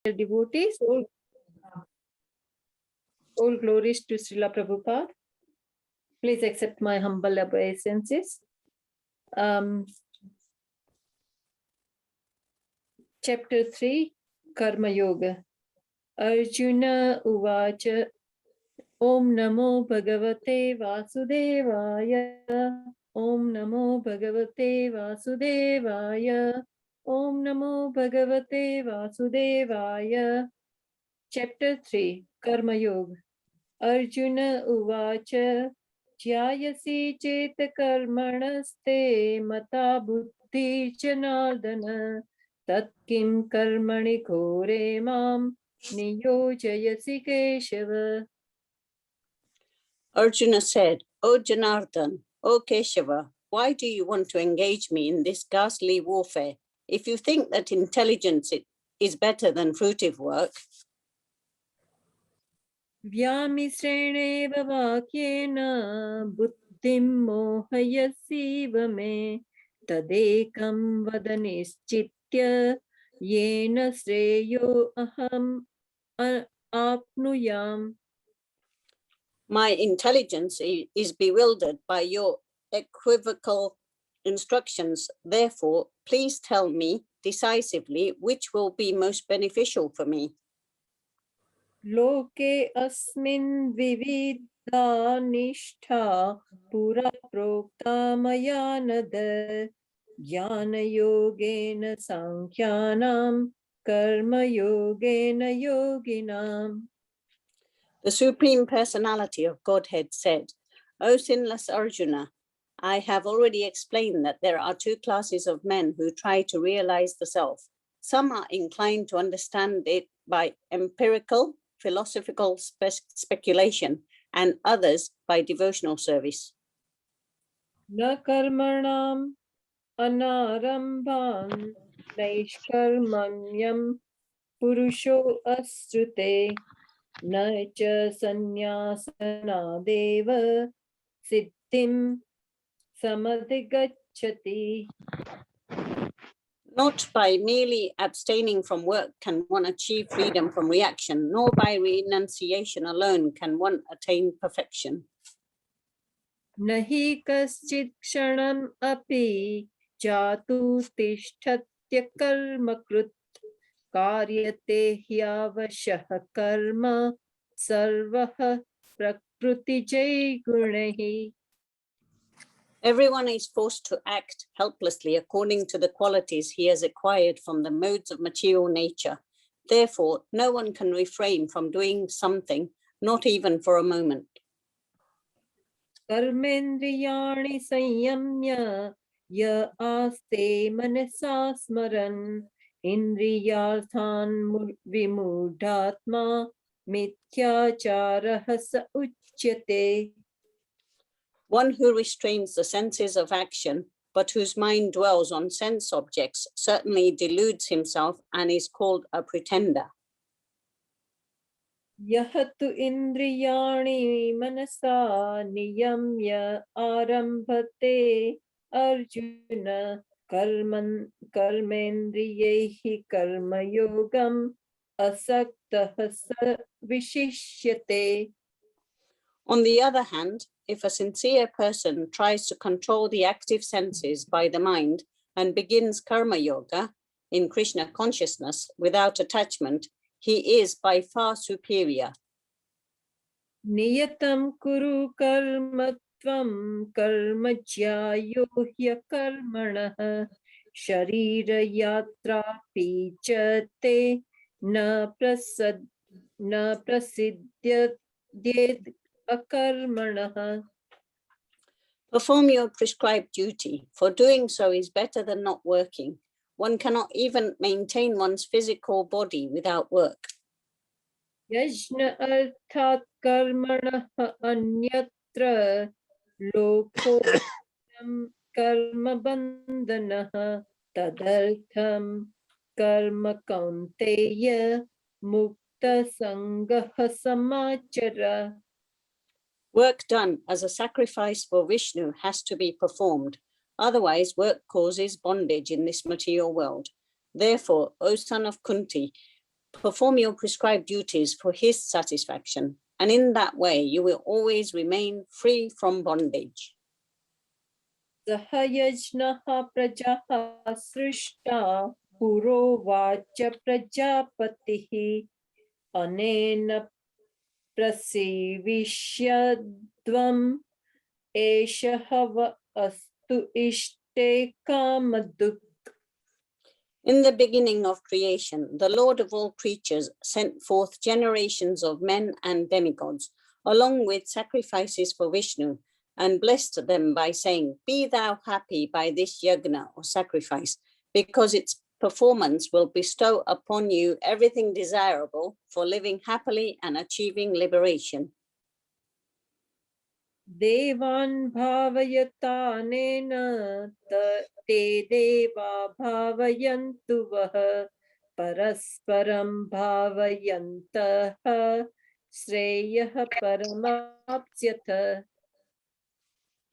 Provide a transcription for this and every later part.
Devotees, all glories to Srila Prabhupada. Please accept my humble obeisances. Chapter 3, Karma Yoga. Arjuna Uvacha Om Namo Bhagavate Vasudevaya. Om Namo Bhagavate Vasudevaya. Om Namo Bhagavate Vasudevaya. Chapter 3, Karma Yoga. Arjuna Uvacha Jyayasi Cheta Karmanaste Mata Buddhi Janardana Tat Kim Karmani Kore Mam Niyojayasi Keshava. Arjuna said, O Janardhan, O Keshava, why do you want to engage me in this ghastly warfare? If you think that intelligence is better than fruitive work, Vyamisreneva vakyena buddhim mohayasiva me tadekam vadanischitya yena sreyo aham apnuyam. my intelligence is bewildered by your equivocal instructions. Therefore, please tell me decisively which will be most beneficial for me. Loke asmin vividha nishtha pura prokta mayanada jnana yogena sankhyanam karma yogena yoginam. The Supreme Personality of Godhead said, O sinless Arjuna, I have already explained that there are two classes of men who try to realize the self. Some are inclined to understand it by empirical, philosophical speculation, and others by devotional service. Na karmanam anarambhan naishkarmanyam purusho asrute na cha sannyasana deva siddhim samadhigacchati. Not by merely abstaining from work can one achieve freedom from reaction, nor by renunciation alone can one attain perfection. Nahi kaschid kshanam api jatu tishtatya karma krut karyate hyavashah karma sarvah prakriti jai gunahi. Everyone is forced to act helplessly according to the qualities he has acquired from the modes of material nature. Therefore, no one can refrain from doing something, not even for a moment. Karmendriyani sanyamya ya aste manasa smaran indriyarthan vimudhatma mithyacharah sa uchyate. One who restrains the senses of action, but whose mind dwells on sense objects, certainly deludes himself and is called a pretender. Yahatu indriyani manasa niyamya arambhate Arjuna karmendriyehi karma yogam asaktah sa vishishyate. On the other hand, if a sincere person tries to control the active senses by the mind and begins karma yoga in Krishna consciousness without attachment, he is by far superior. Niyatam kuru karmatvam karma jyayo hya karmanah sharira yatra pichate na prasidhyad akarmanah. Perform your prescribed duty, for doing so is better than not working. One cannot even maintain one's physical body without work. Yajna arthat karmanah anyatra lokho karma bandhanah tadartham karma kaunteya mukta sangah samachara. Work done as a sacrifice for Vishnu has to be performed. Otherwise, work causes bondage in this material world. Therefore, O son of Kunti, Perform your prescribed duties for his satisfaction, and in that way you will always remain free from bondage. Sahayajnaha prajaha srishta purovacha prajapatihi anena prasivishyadvam eshahava astu ishte kamaduk. In the beginning of creation, the Lord of all creatures sent forth generations of men and demigods, along with sacrifices for Vishnu, and blessed them by saying, "Be thou happy by this yagna or sacrifice, because its performance will bestow upon you everything desirable for living happily and achieving liberation." Devan bhavayatanena te deva bhavayantu vaha parasparam bhavayantaha shreyah paramapsyatha.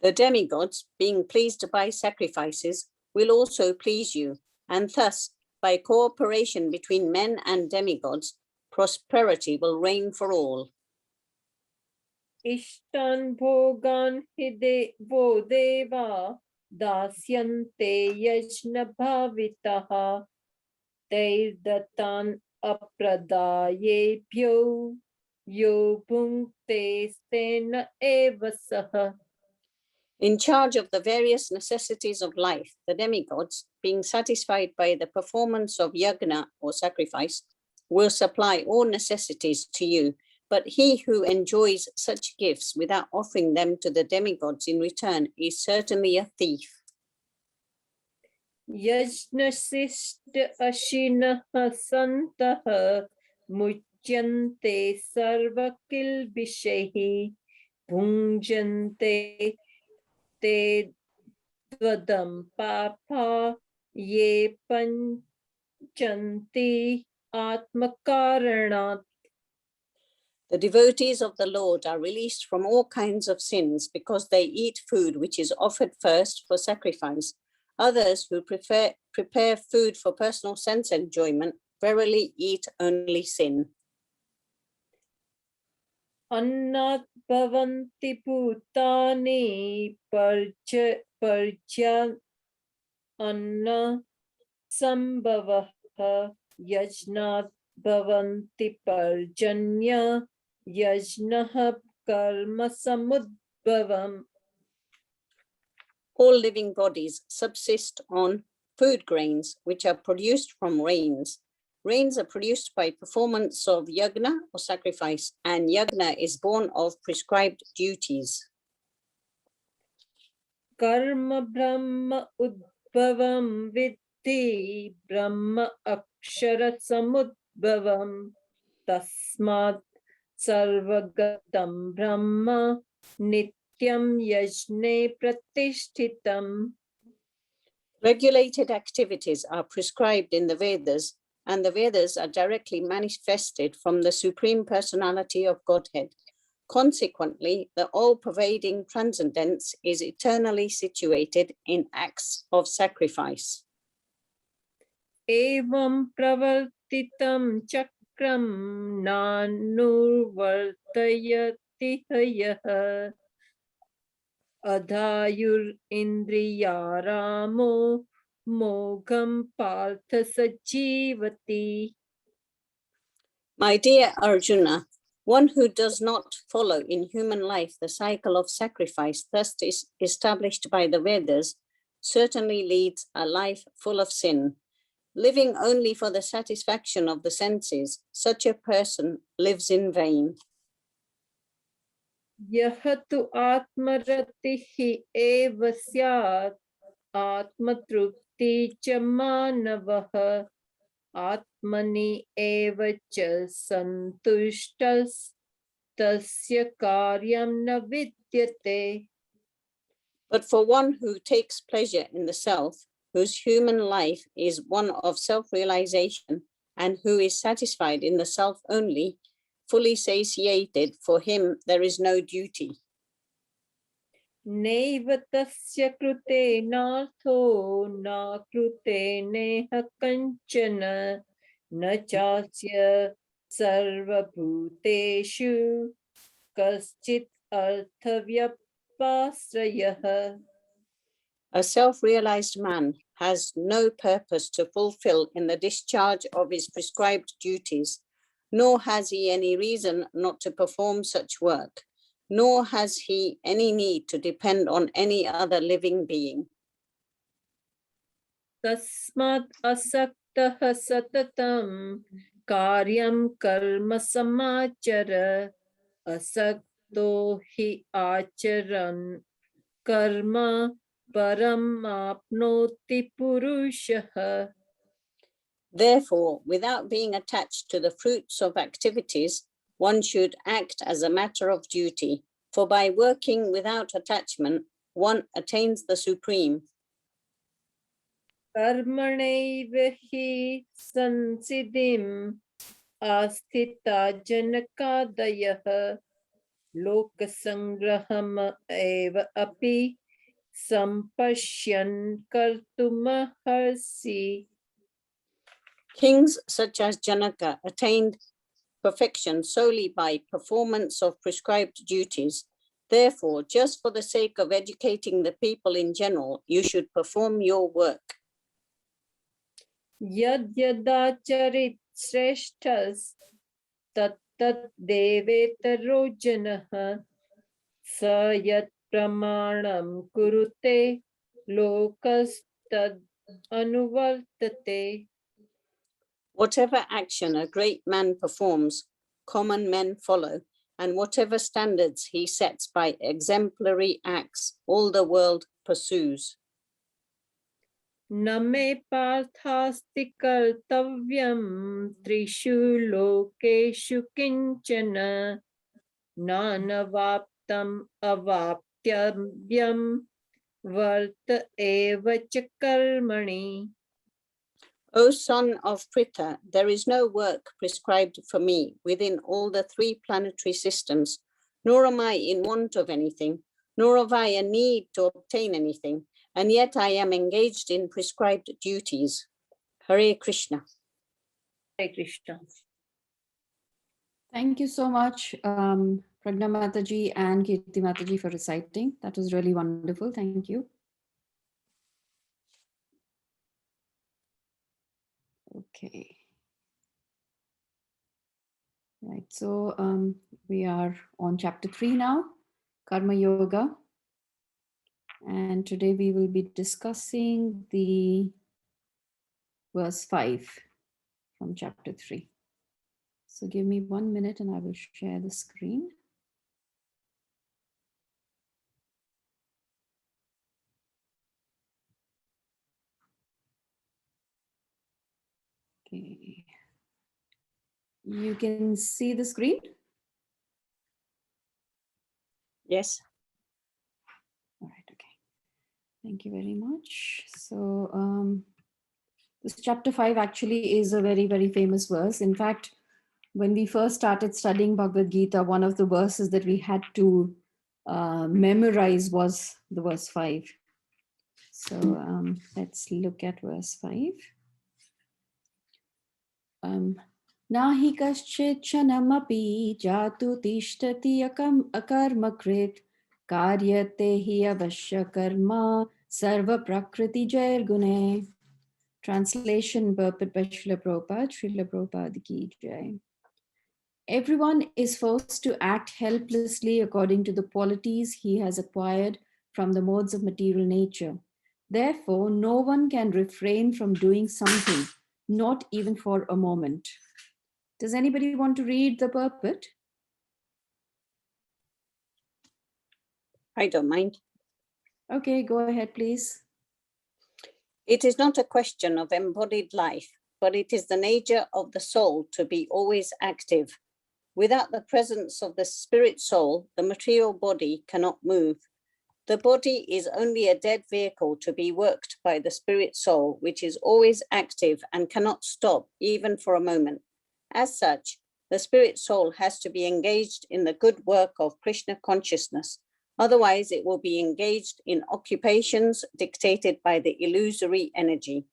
The demigods, being pleased by sacrifices, will also please you, and thus, by cooperation between men and demigods, prosperity will reign for all. Ishtan bhogan vo deva dasyante yajna bhavitaha teidatan apradayebhyo yo bhunkte stena evasaha. In charge of the various necessities of life, the demigods, being satisfied by the performance of yagna or sacrifice, will supply all necessities to you. But he who enjoys such gifts without offering them to the demigods in return is certainly a thief. Yajnasishta ashinaha santaha muchyante sarvakilbishehi bhunjante te dvadam papa ye panchanti atmakaranat. The devotees of the Lord are released from all kinds of sins because they eat food which is offered first for sacrifice. Others who prepare food for personal sense enjoyment verily eat only sin. Annat bhavanti bhutani parja anna sambhavaha yajnat bhavanti parjanya yajnaha karma samudbhavam. All living bodies subsist on food grains which are produced from rains. Rains are produced by performance of yagna or sacrifice, and yagna is born of prescribed duties. Karma brahma udbhavam vidhi brahma akshara samudbhavam tasmat sarvagatam brahma nityam yajne pratishtitam. Regulated activities are prescribed in the Vedas, and the Vedas are directly manifested from the Supreme Personality of Godhead. Consequently, the all-pervading transcendence is eternally situated in acts of sacrifice. Evam pravartitam chakram nanurvartayati hayah adhayur indriyaramo mogam partha sajivati. My dear Arjuna, one who does not follow in human life the cycle of sacrifice thus is established by the Vedas certainly leads a life full of sin. Living only for the satisfaction of the senses, such a person lives in vain. Yahatu atmaratihi eva syat atmatrupti cha manavaha atmani eva cha santushtas tasya karyam na vidyate. But for one who takes pleasure in the self, whose human life is one of self-realization, and who is satisfied in the self only, fully satiated, for him there is no duty. Neva tasya krute natho na krute neha kanchana न चास्य सर्वभूतेषु कश्चित् अर्थव्यपाश्रयः. A self-realized man has no purpose to fulfill in the discharge of his prescribed duties, nor has he any reason not to perform such work, nor has he any need to depend on any other living being. तस्मात् असक्तः सततं कार्यं कर्म समाचर असक्तो हि आचरन् कर्म परम् आप्नोति पुरुषः. Therefore, without being attached to the fruits of activities, one should act as a matter of duty, for by working without attachment, one attains the supreme. कर्मणैव हि संसिद्धिम् आस्थिता जनकादयः लोकसंग्रहम् एव अपि सम्पश्यन् कर्तुमर्हसि. Kings such as Janaka attained perfection solely by performance of prescribed duties. Therefore, just for the sake of educating the people in general, you should perform your work. यद्यदाचरित् श्रेष्ठस् तत्तत् देवेतरो जनः स यत् प्रमाणं कुरुते लोकस्तद् अनुवर्तते. Whatever action a great man performs, common men follow, and whatever standards he sets by exemplary acts, all the world pursues. न मे पार्थास्ति कर्तव्यं त्रिषु लोकेषु किंचन नानवाप्तम् अवाप्तव्यं वर्त एव च कर्मणि. O son of Pritha, there is no work prescribed for me within all the three planetary systems, nor am I in want of anything, nor have I a need to obtain anything, and yet I am engaged in prescribed duties. Hare Krishna. Hare Krishna. Thank you so much, Pragna Mataji and Kirti Mataji, for reciting. That was really wonderful. Thank you. Okay. Right, so we are on chapter 3 now, Karma Yoga. And today we will be discussing the verse 5 from chapter 3. So give me 1 minute and I will share the screen. Okay. You can see the screen? Yes. All right, okay. Thank you very much. So this chapter 5 actually is a very, very famous verse. In fact, when we first started studying Bhagavad-Gita, one of the verses that we had to memorize was the verse 5. So let's look at verse 5. Nahi kaschit chanamapi jatu tishtati akarmakrit karyate hi avashya karma sarva prakriti jair gune. Translation purport by Srila Prabhupada. Srila Prabhupada ki jai. Everyone is forced to act helplessly according to the qualities he has acquired from the modes of material nature. Therefore, no one can refrain from doing something, not even for a moment. Does anybody want to read the purport? I don't mind. Okay, go ahead, please. It is not a question of embodied life, but it is the nature of the soul to be always active. Without the presence of the spirit soul, the material body cannot move. The body is only a dead vehicle to be worked by the spirit soul, which is always active and cannot stop even for a moment. As such, the spirit soul has to be engaged in the good work of Krishna consciousness. Otherwise, it will be engaged in occupations dictated by the illusory energy.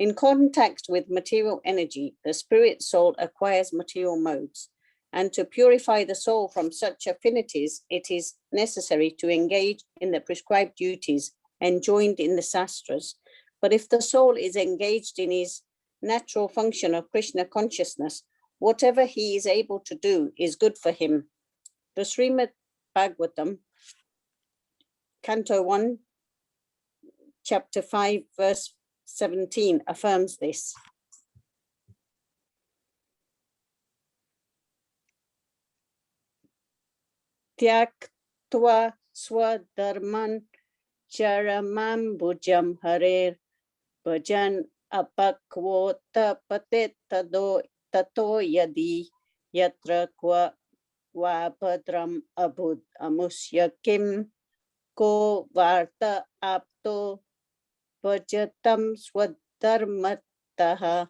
In contact with material energy, the spirit soul acquires material modes. And to purify the soul from such affinities, it is necessary to engage in the prescribed duties enjoined in the Shastras. But if the soul is engaged in his natural function of Krishna consciousness, whatever he is able to do is good for him. The Srimad Bhagavatam, Canto 1, Chapter 5, verse 17 affirms this. Tyaktva swadharman charamam bhujam harer bhajan apakvota patet tato yadi yatra kwa vabhadram abud amusya kim ko varta apto bhajatam swadharmataha.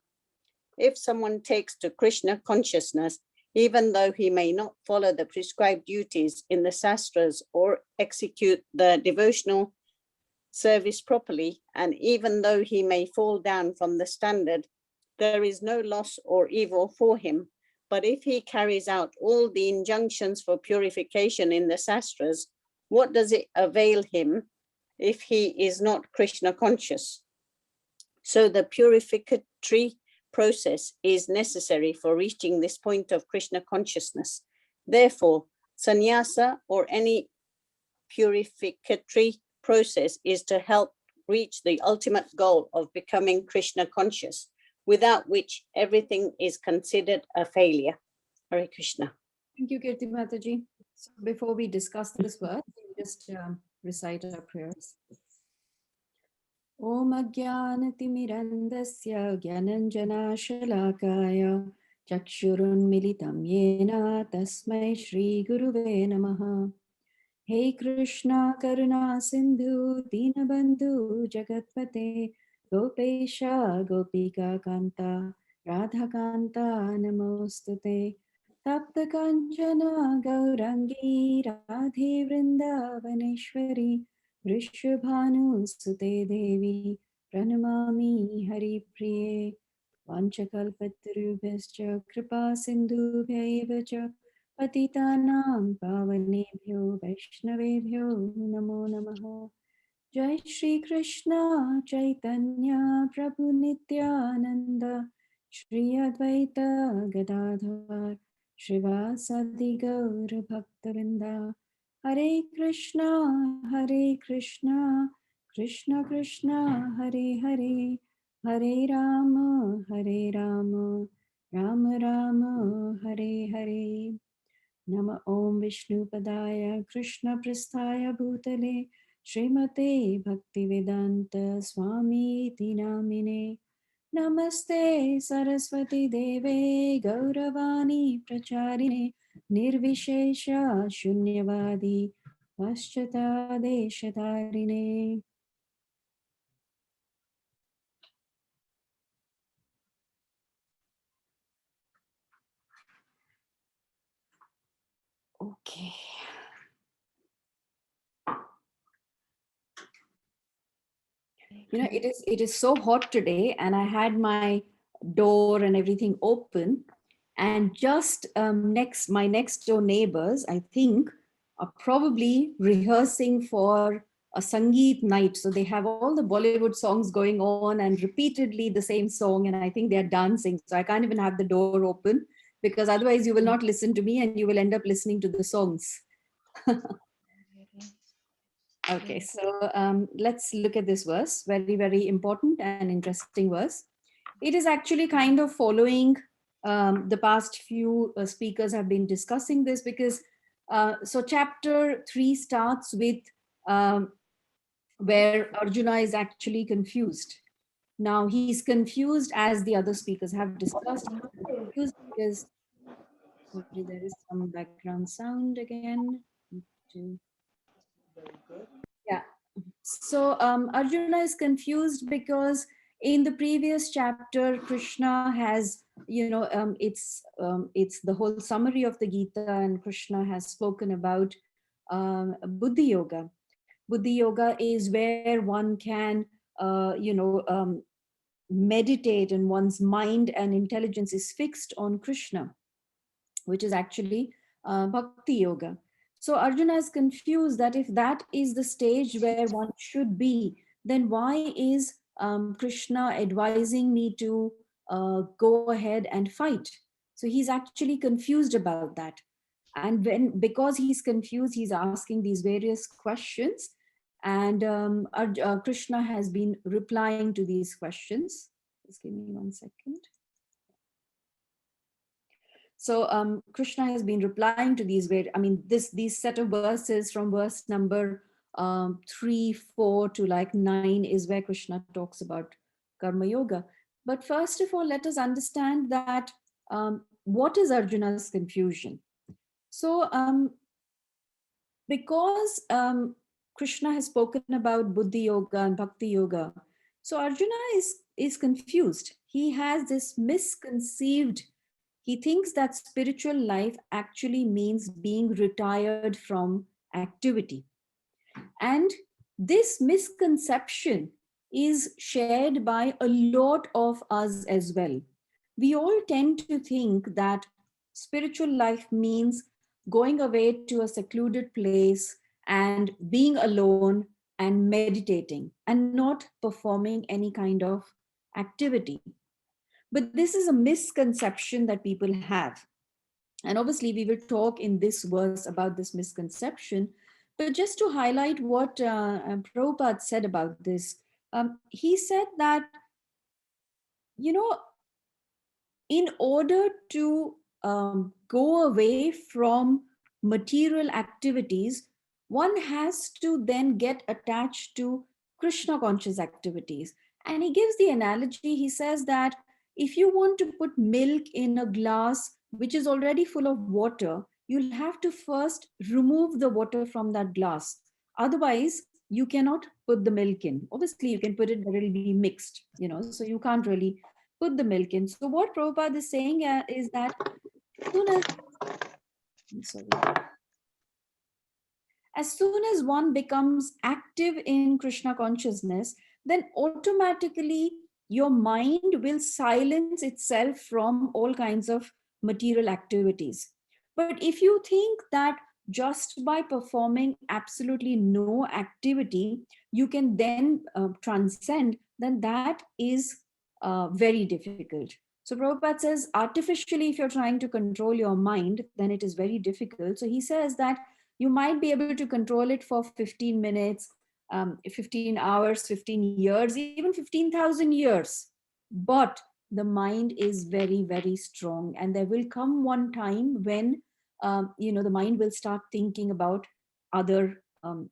If someone takes to Krishna consciousness, even though he may not follow the prescribed duties in the Shastras or execute the devotional service properly, and even though he may fall down from the standard, there is no loss or evil for him. But if he carries out all the injunctions for purification in the Shastras, what does it avail him if he is not Krishna conscious? So the purificatory process is necessary for reaching this point of Krishna consciousness. Therefore, sannyasa or any purificatory process is to help reach the ultimate goal of becoming Krishna conscious, without which everything is considered a failure. Hare Krishna. Thank you, Kirti Mataji. So before we discuss this verse, we'll just recite our prayers. Om Ajnanatirmirandasya Gyananjanashalakaya Chakshurun Militam Yena Tasmai Shri Guruve Namaha. Hey Krishna Karuna Sindhu Dinabandhu Jagatpate Gopesha Gopika Kanta Radha Kanta Namostute Tapta Kanchana Gaurangi Radhe Vrindavaneshwari Vrishabhanu Sute Devi Pranamami Hari Priye Vanchakalpatarubhascha Kripa Sindhubhyaiva cha Patitanam Pavanebhyo Vaishnavebhyo Namo Namaha. Jai Shri Krishna Chaitanya Prabhu Nityananda Shri Advaita Gadadhar Shrivasadi Gaur Bhaktavinda. Hare Krishna Krishna Krishna Hare Hare Hare Rama Rama Rama Hare Hare. Nama Om Vishnu Padaya Krishna Prasthaya Bhutale Srimate Bhaktivedanta Swami Tinamine. Namaste Saraswati Deve Gauravani Pracharine Nirvishesha Shunyavadi Paschata Deshatarine. Okay. You know, it is so hot today, and I had my door and everything open, and just my next door neighbors, I think, are probably rehearsing for a Sangeet night. So they have all the Bollywood songs going on and repeatedly the same song, and I think they're dancing. So I can't even have the door open, because otherwise you will not listen to me and you will end up listening to the songs. Okay, so let's look at this verse. Very, very important and interesting verse. It is actually kind of following the past few speakers have been discussing this, because so chapter 3 starts with where Arjuna is actually confused. Now he's confused, as the other speakers have discussed. Confused because, sorry, there is some background sound again. Yeah. So Arjuna is confused because in the previous chapter, Krishna has, it's the whole summary of the Gita, and Krishna has spoken about Buddhi Yoga. Buddhi Yoga is where one can, meditate and one's mind and intelligence is fixed on Krishna, which is actually bhakti yoga. So Arjuna is confused that if that is the stage where one should be, then why is Krishna advising me to go ahead and fight? So he's actually confused about that. And because he's confused, he's asking these various questions. And Krishna has been replying to these questions. Just give me 1 second. So Krishna has been replying to these these set of verses from verse number 3, 4 to like 9 is where Krishna talks about karma yoga. But first of all, let us understand that what is Arjuna's confusion? So because Krishna has spoken about Buddhi Yoga and Bhakti Yoga, so Arjuna is confused. He has this misconceived. He thinks that spiritual life actually means being retired from activity. And this misconception is shared by a lot of us as well. We all tend to think that spiritual life means going away to a secluded place and being alone and meditating and not performing any kind of activity. But this is a misconception that people have. And obviously, we will talk in this verse about this misconception. But just to highlight what Prabhupada said about this, he said that, in order to go away from material activities, one has to then get attached to Krishna conscious activities. And he gives the analogy, he says that if you want to put milk in a glass which is already full of water, you'll have to first remove the water from that glass. Otherwise, you cannot put the milk in. Obviously, you can put it, but it'll be mixed, so you can't really put the milk in. So what Prabhupada is saying is that as soon as one becomes active in Krishna consciousness, then automatically your mind will silence itself from all kinds of material activities. But if you think that just by performing absolutely no activity, you can then transcend, then that is very difficult. So Prabhupada says, artificially, if you're trying to control your mind, then it is very difficult. So he says that you might be able to control it for 15 minutes, 15 hours, 15 years, even 15,000 years. But the mind is very, very strong. And there will come one time when, the mind will start thinking about other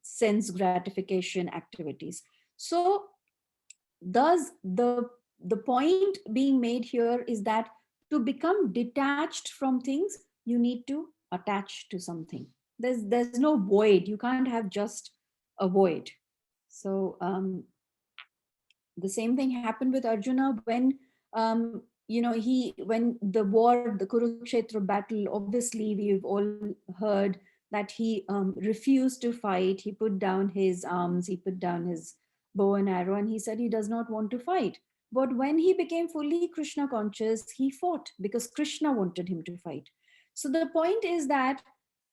sense gratification activities. So thus the point being made here is that to become detached from things, you need to attach to something. There's no void. You can't have just a void. So the same thing happened with Arjuna when when the war, the Kurukshetra battle, obviously we've all heard that he refused to fight. He put down his arms, he put down his bow and arrow, and he said he does not want to fight. But when he became fully Krishna conscious, he fought because Krishna wanted him to fight. So the point is that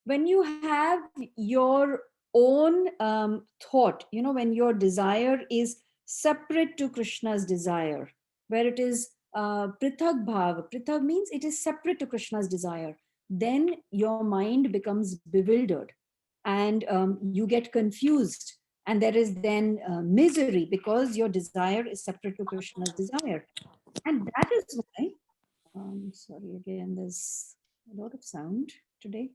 when you have your own thought, when your desire is separate to Krishna's desire, where it is prithak bhav. Prithak means it is separate to Krishna's desire. Then your mind becomes bewildered and you get confused. And there is then misery because your desire is separate to Krishna's desire. And that is why, sorry, again, there's a lot of sound today.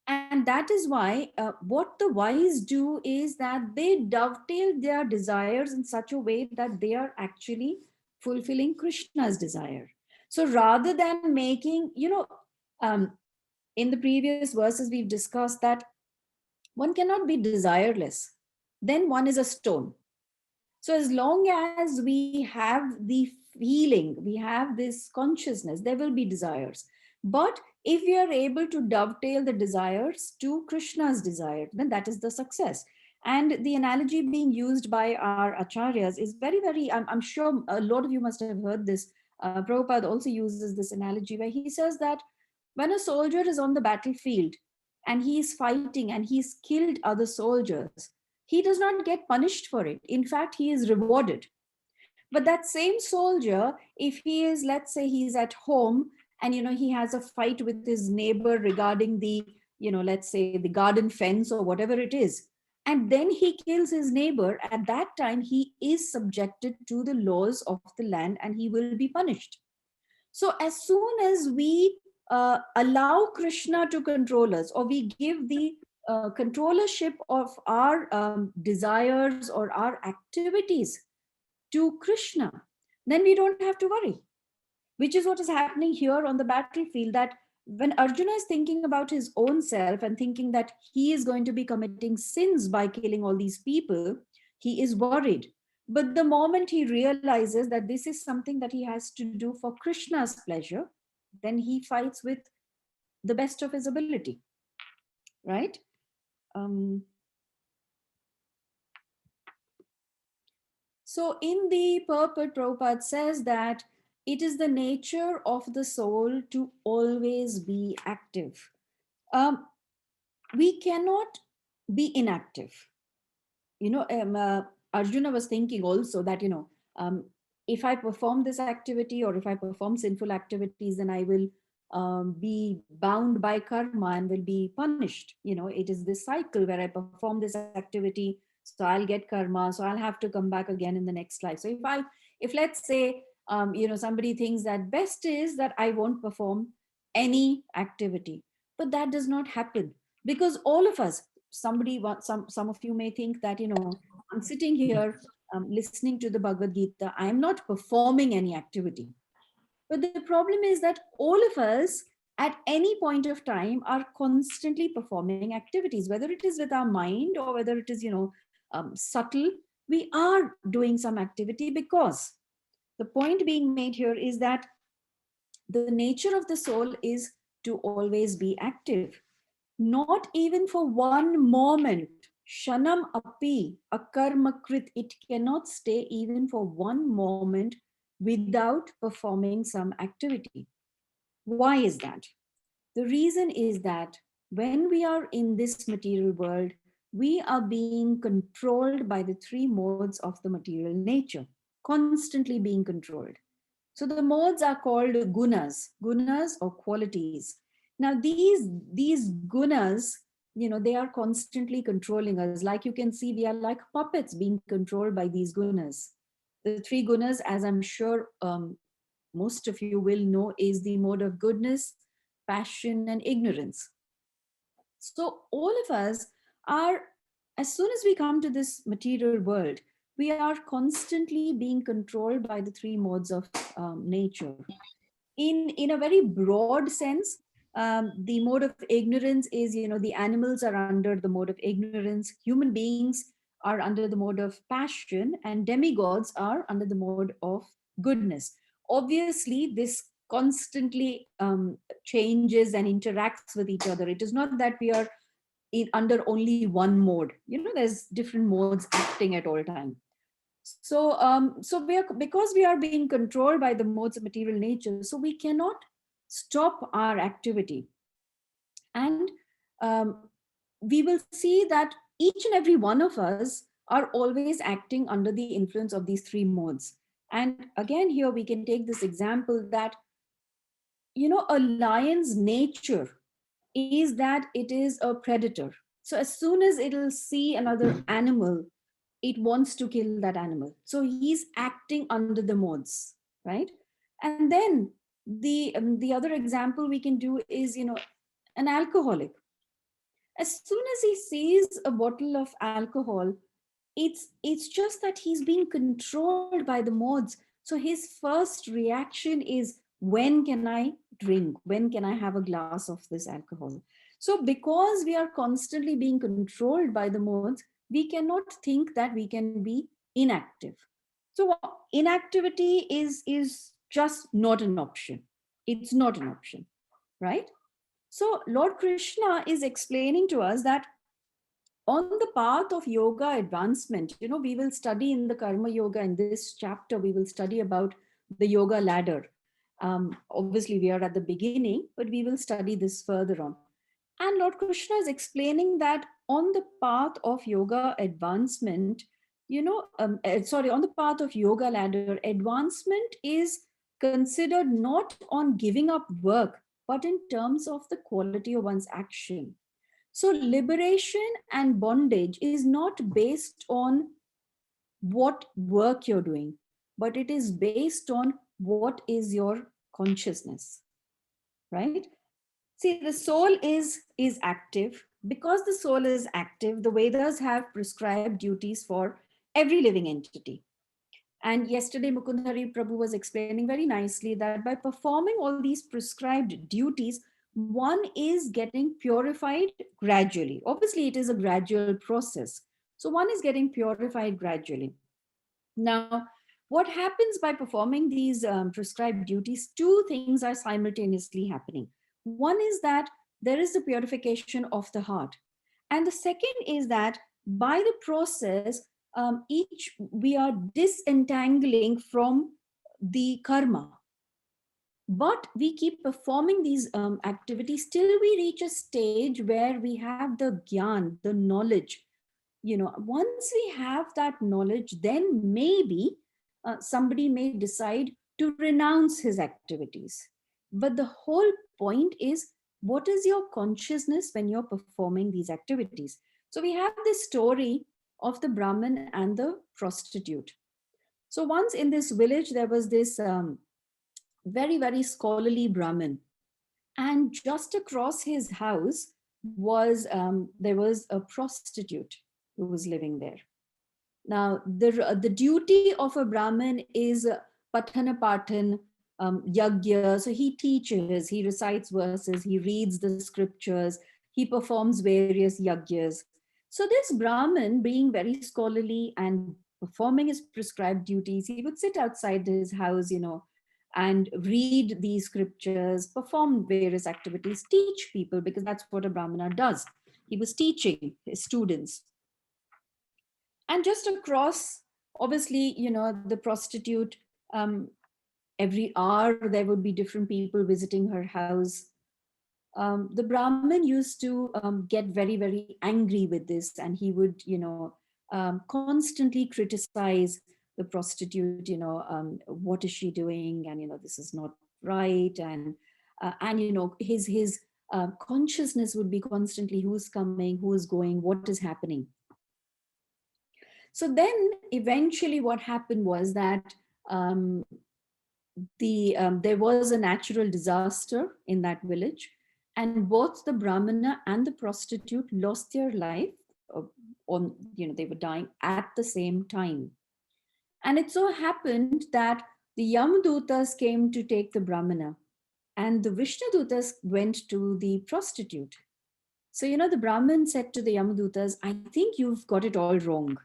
And that is why what the wise do is that they dovetail their desires in such a way that they are actually fulfilling Krishna's desire. So rather than making, in the previous verses, we've discussed that one cannot be desireless. Then one is a stone. So as long as we have the feeling, we have this consciousness, there will be desires. But if we are able to dovetail the desires to Krishna's desire, then that is the success. And the analogy being used by our acharyas is very, very, I'm sure a lot of you must have heard this. Prabhupada also uses this analogy where he says that when a soldier is on the battlefield and he is fighting and he's killed other soldiers, he does not get punished for it. In fact, he is rewarded. But that same soldier, if he is, let's say he's at home and, he has a fight with his neighbor regarding the, let's say the garden fence or whatever it is, and then he kills his neighbor, at that time he is subjected to the laws of the land and he will be punished. So as soon as we allow Krishna to control us, or we give the controllership of our desires or our activities to Krishna, then we don't have to worry, which is what is happening here on the battlefield. That when Arjuna is thinking about his own self and thinking that he is going to be committing sins by killing all these people, he is worried. But the moment he realizes that this is something that he has to do for Krishna's pleasure, then he fights with the best of his ability, right? So in the purport, Prabhupada says that it is the nature of the soul to always be active. We cannot be inactive. Arjuna was thinking also that, if I perform this activity or if I perform sinful activities, then I will be bound by karma and will be punished. It is this cycle where I perform this activity, so I'll get karma, so I'll have to come back again in the next life. So if let's say, somebody thinks that best is that I won't perform any activity, but that does not happen, because all of us, some of you may think that, I'm sitting here listening to the Bhagavad-Gita, I'm not performing any activity. But the problem is that all of us at any point of time are constantly performing activities, whether it is with our mind or whether it is, subtle, we are doing some activity, because the point being made here is that the nature of the soul is to always be active. Not even for one moment, shanam api akarmakrit, it cannot stay even for one moment without performing some activity. Why is that? The reason is that when we are in this material world, we are being controlled by the three modes of the material nature, constantly being controlled. So the modes are called gunas or qualities. Now these gunas, they are constantly controlling us. Like you can see, we are like puppets being controlled by these gunas. The three gunas, as I'm sure most of you will know, is the mode of goodness, passion, and ignorance. So all of us are, as soon as we come to this material world, we are constantly being controlled by the three modes of nature. In a very broad sense, the mode of ignorance is, the animals are under the mode of ignorance, human beings are under the mode of passion, and demigods are under the mode of goodness. Obviously, this constantly changes and interacts with each other. It is not that we are under only one mode. There's different modes acting at all time. So because we are being controlled by the modes of material nature, so we cannot stop our activity. And we will see that each and every one of us are always acting under the influence of these three modes. And again, here we can take this example that, a lion's nature is that it is a predator. So as soon as it'll see another animal, it wants to kill that animal. So he's acting under the modes, right? And then the other example we can do is, an alcoholic. As soon as he sees a bottle of alcohol, it's just that he's being controlled by the modes. So his first reaction is, when can I drink? When can I have a glass of this alcohol? So because we are constantly being controlled by the modes, we cannot think that we can be inactive. So inactivity is just not an option. It's not an option, right? So Lord Krishna is explaining to us that on the path of yoga advancement, we will study in the Karma Yoga, in this chapter, we will study about the yoga ladder. Obviously, we are at the beginning, but we will study this further on. And Lord Krishna is explaining that on the path of yoga advancement, on the path of yoga ladder, advancement is considered not on giving up work, but in terms of the quality of one's action. So liberation and bondage is not based on what work you're doing, but it is based on what is your consciousness, right? See, the soul is active. Because the soul is active, the Vedas have prescribed duties for every living entity. And yesterday, Mukundhari Prabhu was explaining very nicely that by performing all these prescribed duties, one is getting purified gradually. Obviously, it is a gradual process. So one is getting purified gradually. Now, what happens by performing these prescribed duties? Two things are simultaneously happening. One is that there is the purification of the heart. And the second is that by the process, we are disentangling from the karma. But we keep performing these activities till we reach a stage where we have the gyan, the knowledge. Once we have that knowledge, then maybe somebody may decide to renounce his activities. But the whole point is, what is your consciousness when you're performing these activities? So we have this story of the Brahmin and the prostitute. So once in this village, there was this very, very scholarly Brahmin. And just across his house there was a prostitute who was living there. Now, the duty of a Brahmin is patana patan, yagya. So he teaches, he recites verses, he reads the scriptures, he performs various yagyas. So this Brahmin, being very scholarly and performing his prescribed duties, he would sit outside his house, and read these scriptures, perform various activities, teach people, because that's what a Brahmana does. He was teaching his students. And just across, obviously, the prostitute, every hour there would be different people visiting her house. The Brahmin used to get very, very angry with this, and he would, constantly criticize the prostitute, what is she doing? And, this is not right. And his consciousness would be constantly, who's coming, who is going, what is happening. So then eventually what happened was that there was a natural disaster in that village, and both the Brahmana and the prostitute lost their life they were dying at the same time. And it so happened that the Yamadutas came to take the Brahmana, and the Vishnudutas went to the prostitute. So, the Brahmin said to the Yamadutas, I think you've got it all wrong.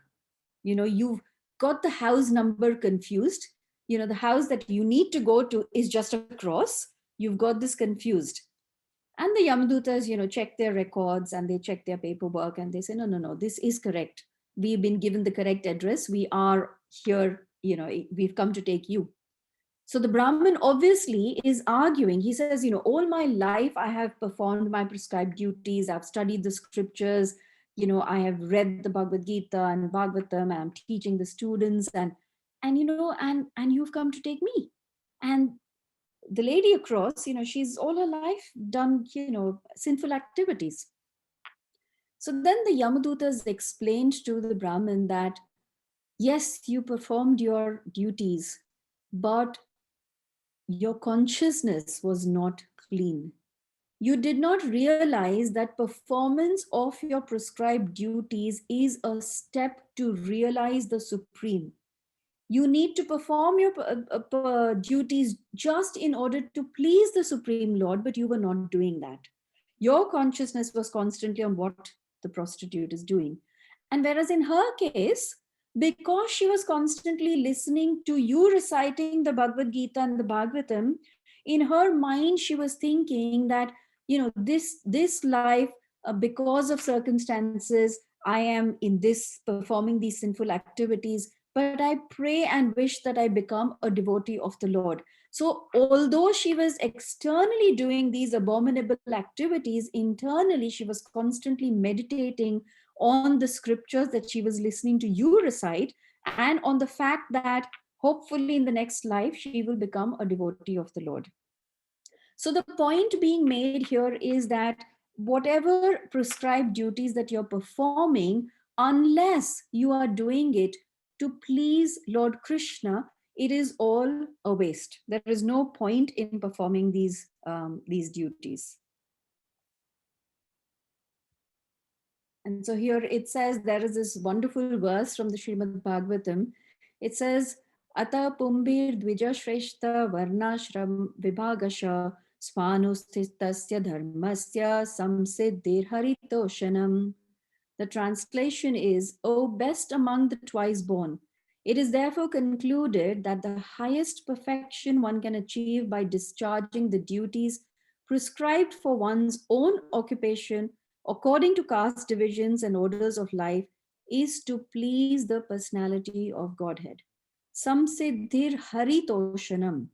You've got the house number confused. The house that you need to go to is just across. You've got this confused. And the Yamadutas, check their records and they check their paperwork and they say, no, this is correct. We've been given the correct address. We are here, we've come to take you. So the Brahmin obviously is arguing. He says, all my life I have performed my prescribed duties. I've studied the scriptures. I have read the Bhagavad-Gita and Bhagavatam. I'm teaching the students and you've come to take me. And the lady across, she's all her life done, sinful activities. So then the Yamadutas explained to the Brahmin that, yes, you performed your duties, but your consciousness was not clean. You did not realize that performance of your prescribed duties is a step to realize the Supreme. You need to perform your duties just in order to please the Supreme Lord, but you were not doing that. Your consciousness was constantly on what the prostitute is doing. And whereas in her case, because she was constantly listening to you reciting the Bhagavad-Gita and the Bhagavatam, in her mind, she was thinking that, this life, because of circumstances, I am in this performing these sinful activities, but I pray and wish that I become a devotee of the Lord. So, although she was externally doing these abominable activities, internally she was constantly meditating on the scriptures that she was listening to you recite, and on the fact that hopefully in the next life she will become a devotee of the Lord. So the point being made here is that whatever prescribed duties that you're performing, unless you are doing it to please Lord Krishna, it is all a waste. There is no point in performing these duties. And so here it says, there is this wonderful verse from the Srimad Bhagavatam. It says, Ata pumbir dvija shreshta varnashram vibhagasha svanustistasya dharmasya samsiddhir haritoshanam. The translation is, O best among the twice born, it is therefore concluded that the highest perfection one can achieve by discharging the duties prescribed for one's own occupation according to caste divisions and orders of life is to please the personality of Godhead. Samsiddhir haritoshanam.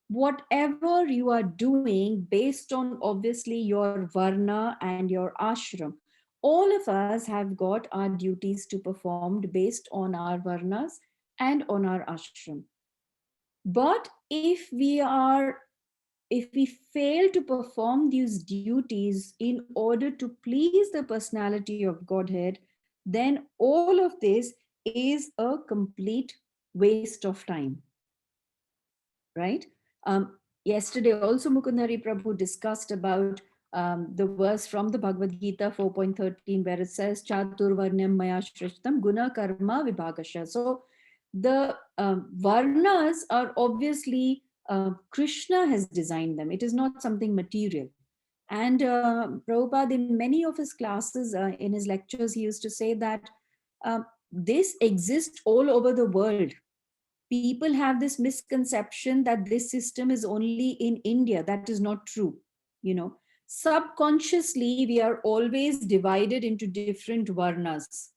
Whatever you are doing based on obviously your varna and your ashram, all of us have got our duties to perform based on our varnas and on our ashram. But if we fail to perform these duties in order to please the personality of Godhead, then all of this is a complete waste of time, right? Yesterday also Mukundhari Prabhu discussed about the verse from the Bhagavad-Gita 4.13 where it says Chatur Varnam Maya Shrishtam Guna Karma Vibhagasha. So the Varnas are obviously Krishna has designed them. It is not something material. And Prabhupada in many of his classes, in his lectures, he used to say that this exists all over the world. People have this misconception that this system is only in India. That is not true. You know, subconsciously, we are always divided into different varnas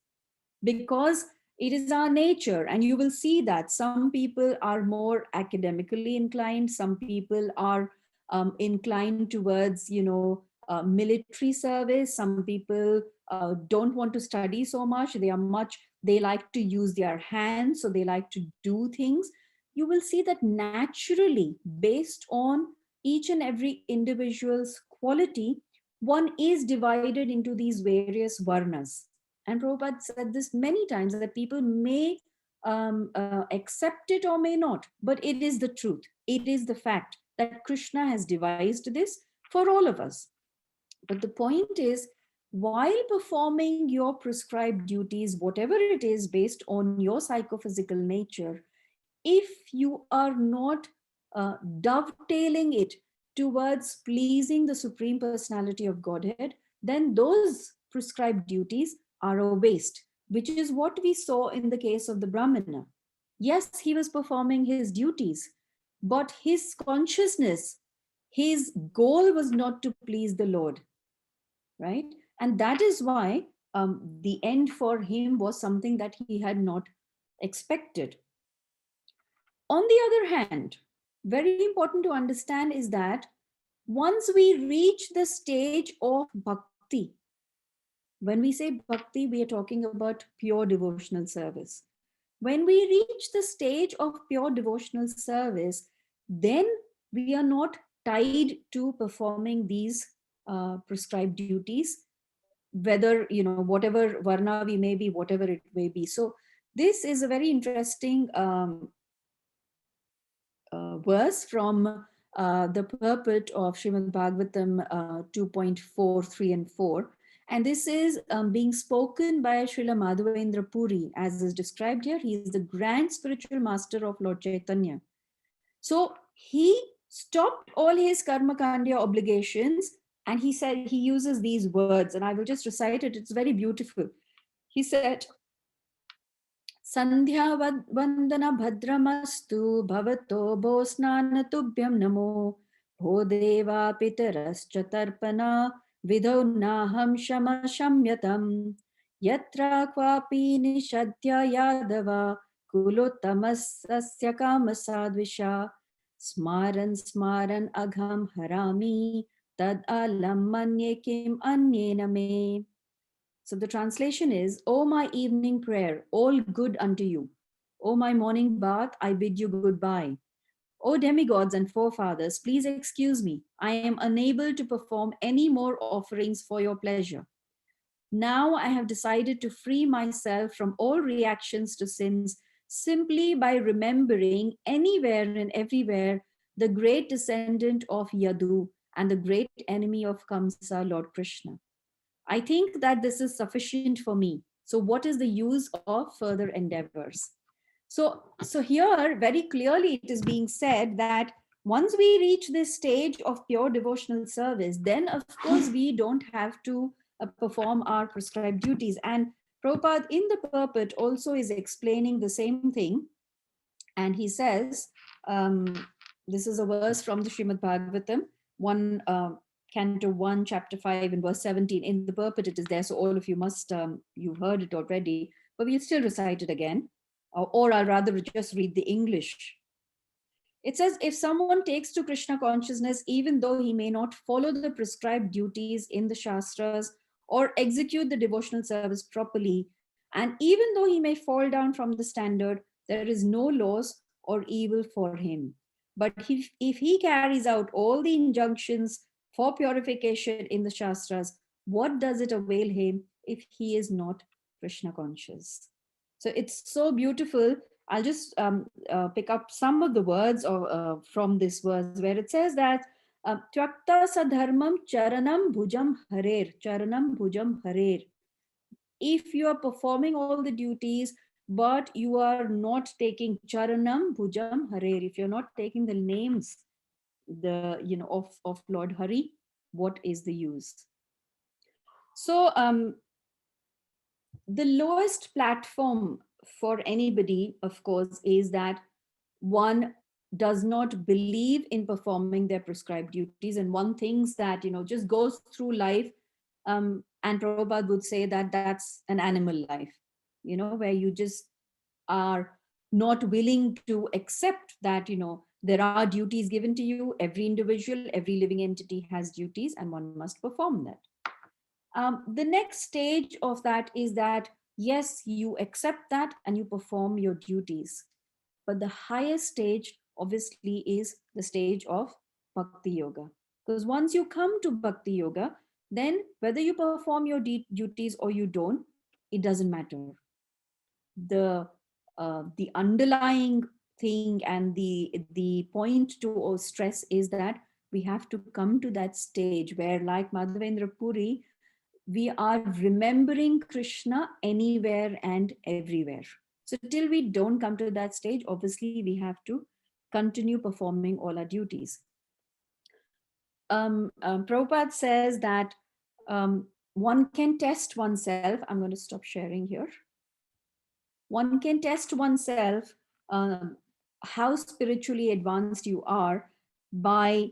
because it is our nature. And you will see that some people are more academically inclined, some people are inclined towards, military service, some people don't want to study so much, they like to use their hands, so they like to do things. You will see that naturally, based on each and every individual's quality, one is divided into these various varnas. And Prabhupada said this many times that people may accept it or may not, but it is the truth. It is the fact that Krishna has devised this for all of us. But the point is, while performing your prescribed duties, whatever it is based on your psychophysical nature, if you are not dovetailing it towards pleasing the Supreme Personality of Godhead, then those prescribed duties are a waste, which is what we saw in the case of the Brahmana. Yes, he was performing his duties, but his consciousness, his goal was not to please the Lord, right? And that is why the end for him was something that he had not expected. On the other hand, very important to understand is that once we reach the stage of bhakti, when we say bhakti, we are talking about pure devotional service. When we reach the stage of pure devotional service, then we are not tied to performing these prescribed duties, whether, whatever varna we may be, whatever it may be. So this is a very interesting verse from the purport of Srimad Bhagavatam 2.4, 3 and 4. And this is being spoken by Srila Madhavendra Puri, as is described here. He is the grand spiritual master of Lord Chaitanya. So he stopped all his karma kandya obligations, and he said, he uses these words, and I will just recite it. It's very beautiful. He said, Sandhya vandana bhadramastu bhavato bo snana tubhyam namo bho deva pitarascha tarpana vidho naham shama shamyatam Yatra kvapi nishadya yadava kulottamasasya kamasadvisha smaran smaran agham harami tad alam manye kim anyena me. So the translation is, O my evening prayer, all good unto you. O my morning bath, I bid you goodbye. O demigods and forefathers, please excuse me. I am unable to perform any more offerings for your pleasure. Now I have decided to free myself from all reactions to sins simply by remembering anywhere and everywhere the great descendant of Yadu and the great enemy of Kamsa, Lord Krishna. I think that this is sufficient for me. So what is the use of further endeavors? So here very clearly it is being said that once we reach this stage of pure devotional service, then of course we don't have to perform our prescribed duties. And Prabhupada in the purport also is explaining the same thing. And he says, this is a verse from the Srimad Bhagavatam, Canto 1, Chapter 5, and verse 17. In the purport it is there, so all of you must, you've heard it already, but we'll still recite it again. Or I'll rather just read the English. It says, if someone takes to Krishna consciousness, even though he may not follow the prescribed duties in the Shastras or execute the devotional service properly, and even though he may fall down from the standard, there is no loss or evil for him. But if he carries out all the injunctions for purification in the Shastras, what does it avail him if he is not Krishna conscious? So it's so beautiful. I'll just pick up some of the words from this verse where it says that Tyakta sadharmam charanam bhujam harer, charanam bhujam harer. If you are performing all the duties, but you are not taking charanam bhujam harer, if you're not taking the names of Lord Hari, what is the use? So the lowest platform for anybody, of course, is that one does not believe in performing their prescribed duties, and one thinks that just goes through life, and Prabhupada would say that that's an animal life, where you just are not willing to accept that there are duties given to you. Every individual, every living entity has duties, and one must perform that. The next stage of that is that, yes, you accept that and you perform your duties. But the highest stage, obviously, is the stage of Bhakti Yoga. Because once you come to Bhakti Yoga, then whether you perform your duties or you don't, it doesn't matter. The underlying thing and the point to stress is that we have to come to that stage where, like Madhavendra Puri, we are remembering Krishna anywhere and everywhere. So till we don't come to that stage, obviously we have to continue performing all our duties. Prabhupada says that one can test oneself. I'm going to stop sharing here. One can test oneself how spiritually advanced you are by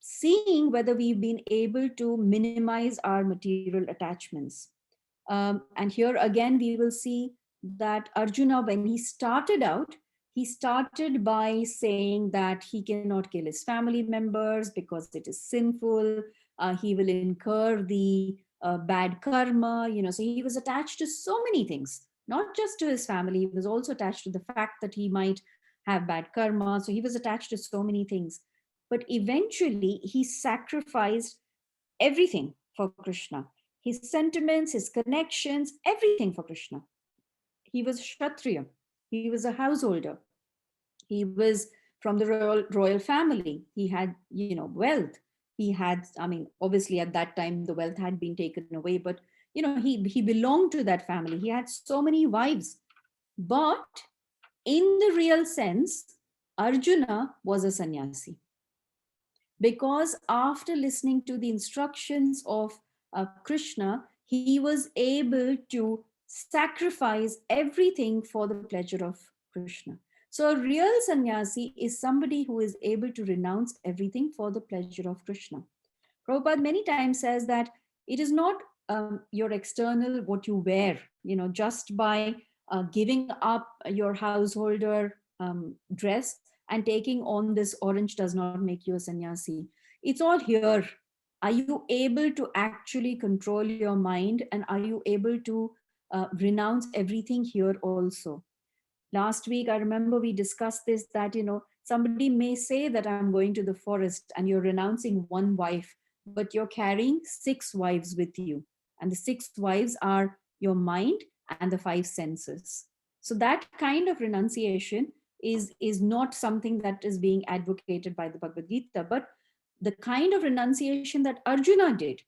seeing whether we've been able to minimize our material attachments. And here again, we will see that Arjuna, when he started out, he started by saying that he cannot kill his family members because it is sinful. He will incur the bad karma, so he was attached to so many things, not just to his family. He was also attached to the fact that he might have bad karma. So he was attached to so many things. But eventually he sacrificed everything for Krishna. His sentiments, his connections, everything for Krishna. He was a Kshatriya. He was a householder. He was from the royal family. He had, wealth. He had, obviously at that time, the wealth had been taken away, but, he belonged to that family. He had so many wives. But in the real sense, Arjuna was a sannyasi. Because after listening to the instructions of Krishna, he was able to sacrifice everything for the pleasure of Krishna. So a real sannyasi is somebody who is able to renounce everything for the pleasure of Krishna. Prabhupada many times says that it is not your external, what you wear, just by giving up your householder dress and taking on this orange does not make you a sannyasi. It's all here. Are you able to actually control your mind, and are you able to renounce everything here also? Last week, I remember we discussed this, that, somebody may say that I'm going to the forest, and you're renouncing one wife, but you're carrying 6 wives with you. And the 6 wives are your mind and the 5 senses. So that kind of renunciation is not something that is being advocated by the Bhagavad-Gita, but the kind of renunciation that Arjuna did,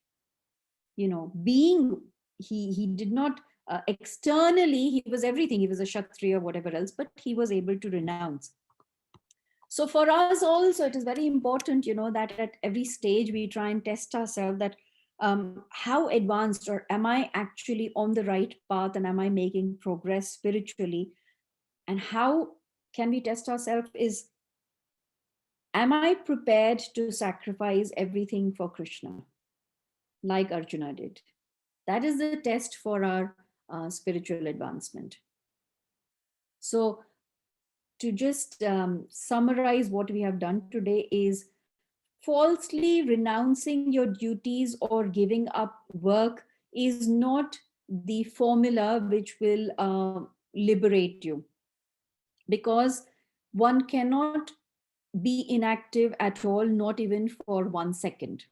being, he did not, externally, he was everything. He was a Kshatriya, whatever else, but he was able to renounce. So for us also, it is very important, that at every stage we try and test ourselves that how advanced, or am I actually on the right path, and am I making progress spiritually? And how can we test ourselves is, am I prepared to sacrifice everything for Krishna, like Arjuna did? That is the test for our spiritual advancement. So to just summarize what we have done today is, falsely renouncing your duties or giving up work is not the formula which will liberate you, because one cannot be inactive at all, not even for 1 second,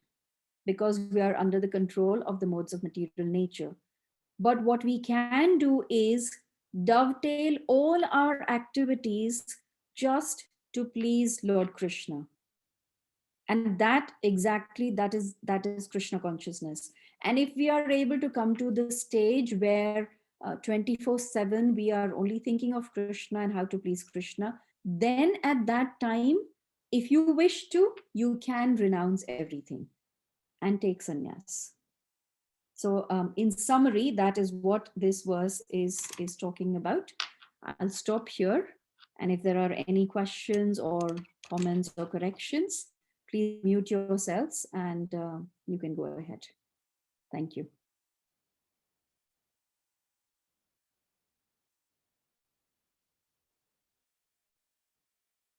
because we are under the control of the modes of material nature. But what we can do is dovetail all our activities just to please Lord Krishna. And that is Krishna consciousness. And if we are able to come to the stage where 24/7 we are only thinking of Krishna and how to please Krishna, then at that time, if you wish to, you can renounce everything and take sannyas. So in summary, that is what this verse is talking about. I'll stop here. And if there are any questions or comments or corrections, please mute yourselves and you can go ahead. Thank you.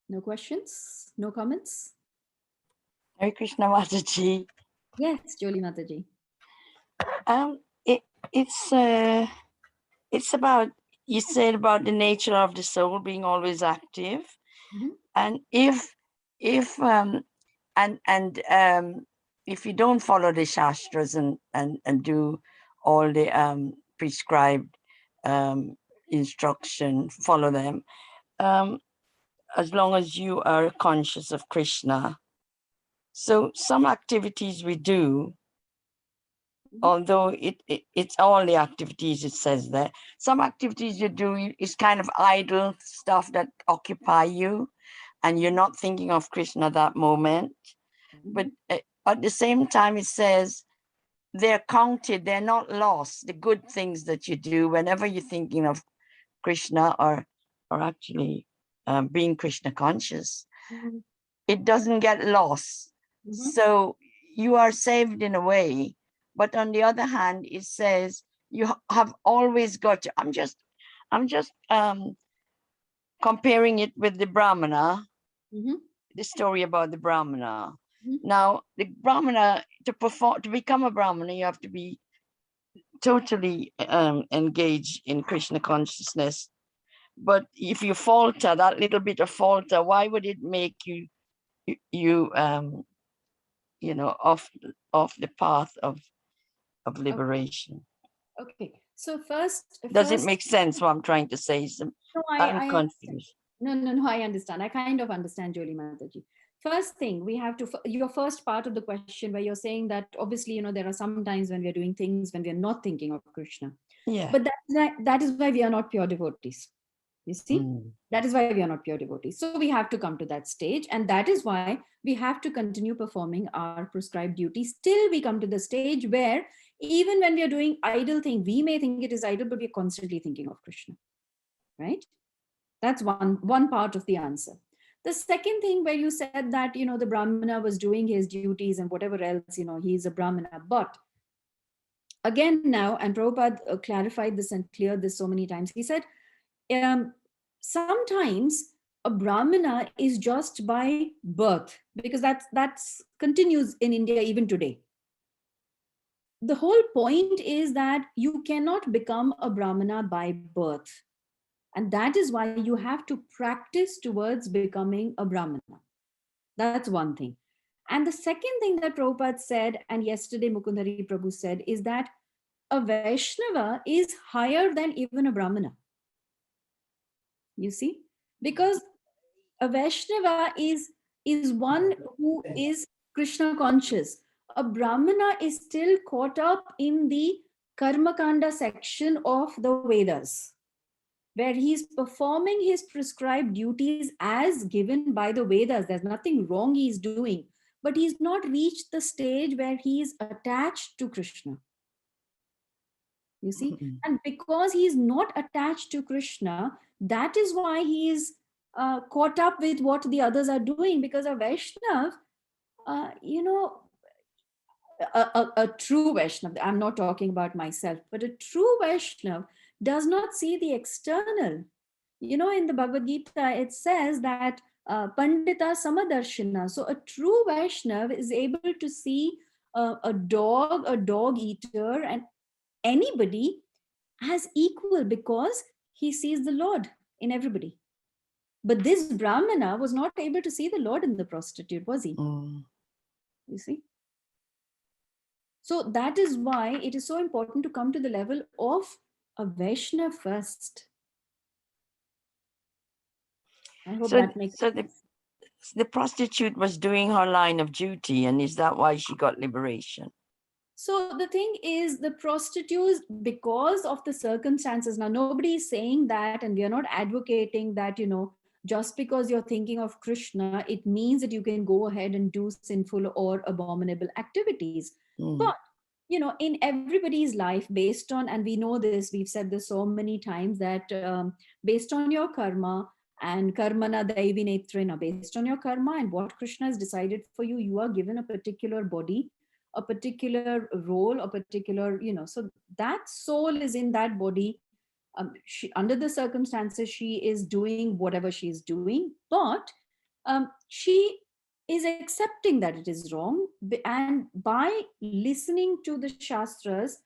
No questions? No comments? Hare Krishna Mataji. Yes, Jolie Mataji. It's about, you said about the nature of the soul being always active, and if you don't follow the shastras and do all the prescribed instruction, follow them, as long as you are conscious of Krishna. So some activities we do, although it's all the activities, it says that some activities you do is kind of idle stuff that occupy you, and you're not thinking of Krishna that moment. But at the same time, it says they're counted, they're not lost. The good things that you do whenever you're thinking of Krishna or actually being Krishna conscious, it doesn't get lost. So you are saved in a way. But on the other hand, it says you have always got to, I'm just comparing it with the Brahmana, the story about the Brahmana. Now, the Brahmana, to become a Brahmana, you have to be totally engaged in Krishna consciousness. But if you falter, that little bit of falter, why would it make you off the path of liberation? Okay, so first, does it make sense what I'm trying to say? No, I'm confused. No, I understand. I kind of understand, Jolie Mataji. First thing, we have to, your first part of the question where you're saying that obviously, there are some times when we're doing things when we're not thinking of Krishna. Yeah. But that is why we are not pure devotees. You see, that is why we are not pure devotees. So we have to come to that stage. And that is why we have to continue performing our prescribed duties till we come to the stage where even when we are doing idle thing, we may think it is idle, but we're constantly thinking of Krishna, right? That's one part of the answer. The second thing where you said that, the Brahmana was doing his duties and whatever else, he's a Brahmana, but again now, and Prabhupada clarified this and cleared this so many times. He said, sometimes a Brahmana is just by birth, because that's continues in India even today. The whole point is that you cannot become a Brahmana by birth. And that is why you have to practice towards becoming a Brahmana. That's one thing. And the second thing that Prabhupada said, and yesterday Mukundari Prabhu said, is that a Vaishnava is higher than even a Brahmana. You see? Because a Vaishnava is one who is Krishna conscious. A Brahmana is still caught up in the Karmakanda section of the Vedas, where he's performing his prescribed duties as given by the Vedas. There's nothing wrong he's doing, but he's not reached the stage where he is attached to Krishna. You see? And because he's not attached to Krishna, that is why he is caught up with what the others are doing. Because a Vaishnav, a true Vaishnav, I'm not talking about myself, but a true Vaishnav does not see the external. In the Bhagavad-Gita, it says that Pandita Samadarshana. So a true Vaishnav is able to see a dog eater, and anybody as equal, because he sees the Lord in everybody. But this Brahmana was not able to see the Lord in the prostitute, was he? You see? So that is why it is so important to come to the level of a Vaishnava first. I hope that makes sense. The prostitute was doing her line of duty, and is that why she got liberation? So the thing is, the prostitutes, because of the circumstances, now nobody is saying that, and we are not advocating that, just because you're thinking of Krishna, it means that you can go ahead and do sinful or abominable activities. But, in everybody's life, based on, and we know this, we've said this so many times, that based on your karma, and karmana daivi netrena, based on your karma and what Krishna has decided for you, you are given a particular body, a particular role, a particular, so that soul is in that body. Under the circumstances, she is doing whatever she's doing, but she is accepting that it is wrong. And by listening to the Shastras,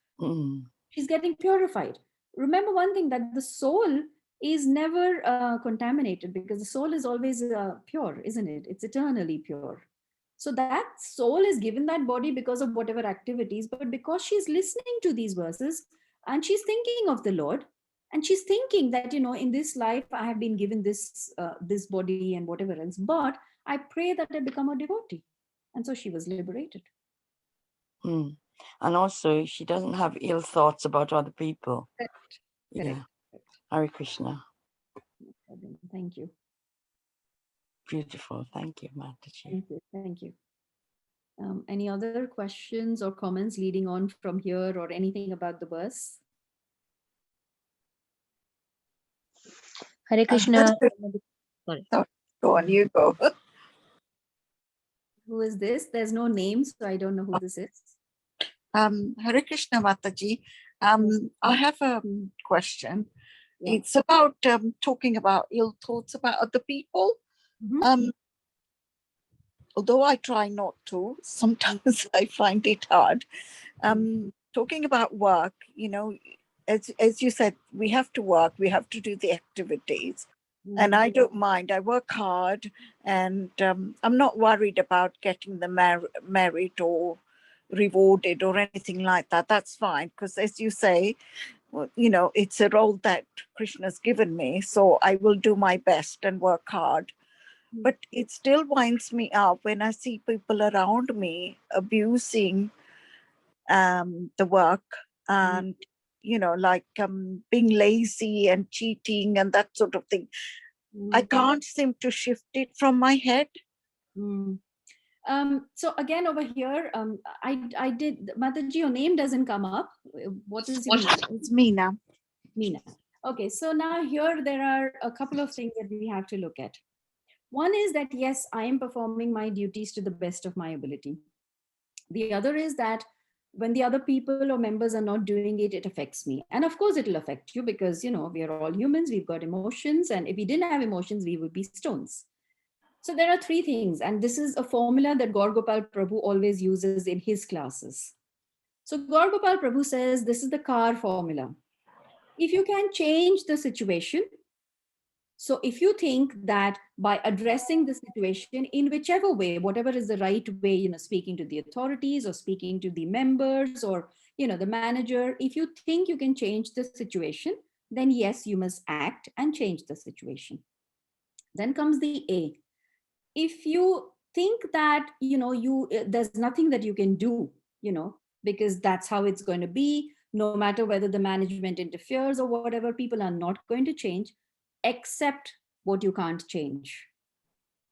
she's getting purified. Remember one thing, that the soul is never contaminated, because the soul is always pure, isn't it? It's eternally pure. So that soul is given that body because of whatever activities, but because she's listening to these verses and she's thinking of the Lord, and she's thinking that, in this life I have been given this body and whatever else, but I pray that I become a devotee. And so she was liberated. And also she doesn't have ill thoughts about other people. Correct. Yeah. Hare Krishna. Thank you. Beautiful. Thank you, Mataji. Thank you. Any other questions or comments leading on from here, or anything about the verse? Hare Krishna. Sorry. Go on, you go. Who is this? There's no name, so I don't know who this is. Hare Krishna, Mataji. I have a question. Yeah. It's about talking about ill thoughts about other people. Although I try not to, sometimes I find it hard. Talking about work, as you said, we have to work, we have to do the activities. And I don't mind. I work hard, and I'm not worried about getting the merit or rewarded or anything like that. That's fine, because as you say, it's a role that Krishna's given me, so I will do my best and work hard. But it still winds me up when I see people around me abusing the work, and being lazy and cheating and that sort of thing. I can't seem to shift it from my head. So again, over here, I did, Mataji, your name doesn't come up. What is your name? It's Meena. Meena. Okay, so now here there are a couple of things that we have to look at. One is that, yes, I am performing my duties to the best of my ability. The other is that when the other people or members are not doing it, it affects me. And of course, it'll affect you because, we are all humans, we've got emotions. And if we didn't have emotions, we would be stones. So there are three things. And this is a formula that Gaur Gopal Prabhu always uses in his classes. So Gaur Gopal Prabhu says, this is the car formula. If you can change the situation, so if you think that by addressing the situation in whichever way, whatever is the right way, speaking to the authorities or speaking to the members or, the manager, if you think you can change the situation, then yes, you must act and change the situation. Then comes the A. If you think that, there's nothing that you can do, because that's how it's going to be, no matter whether the management interferes or whatever, people are not going to change, accept what you can't change.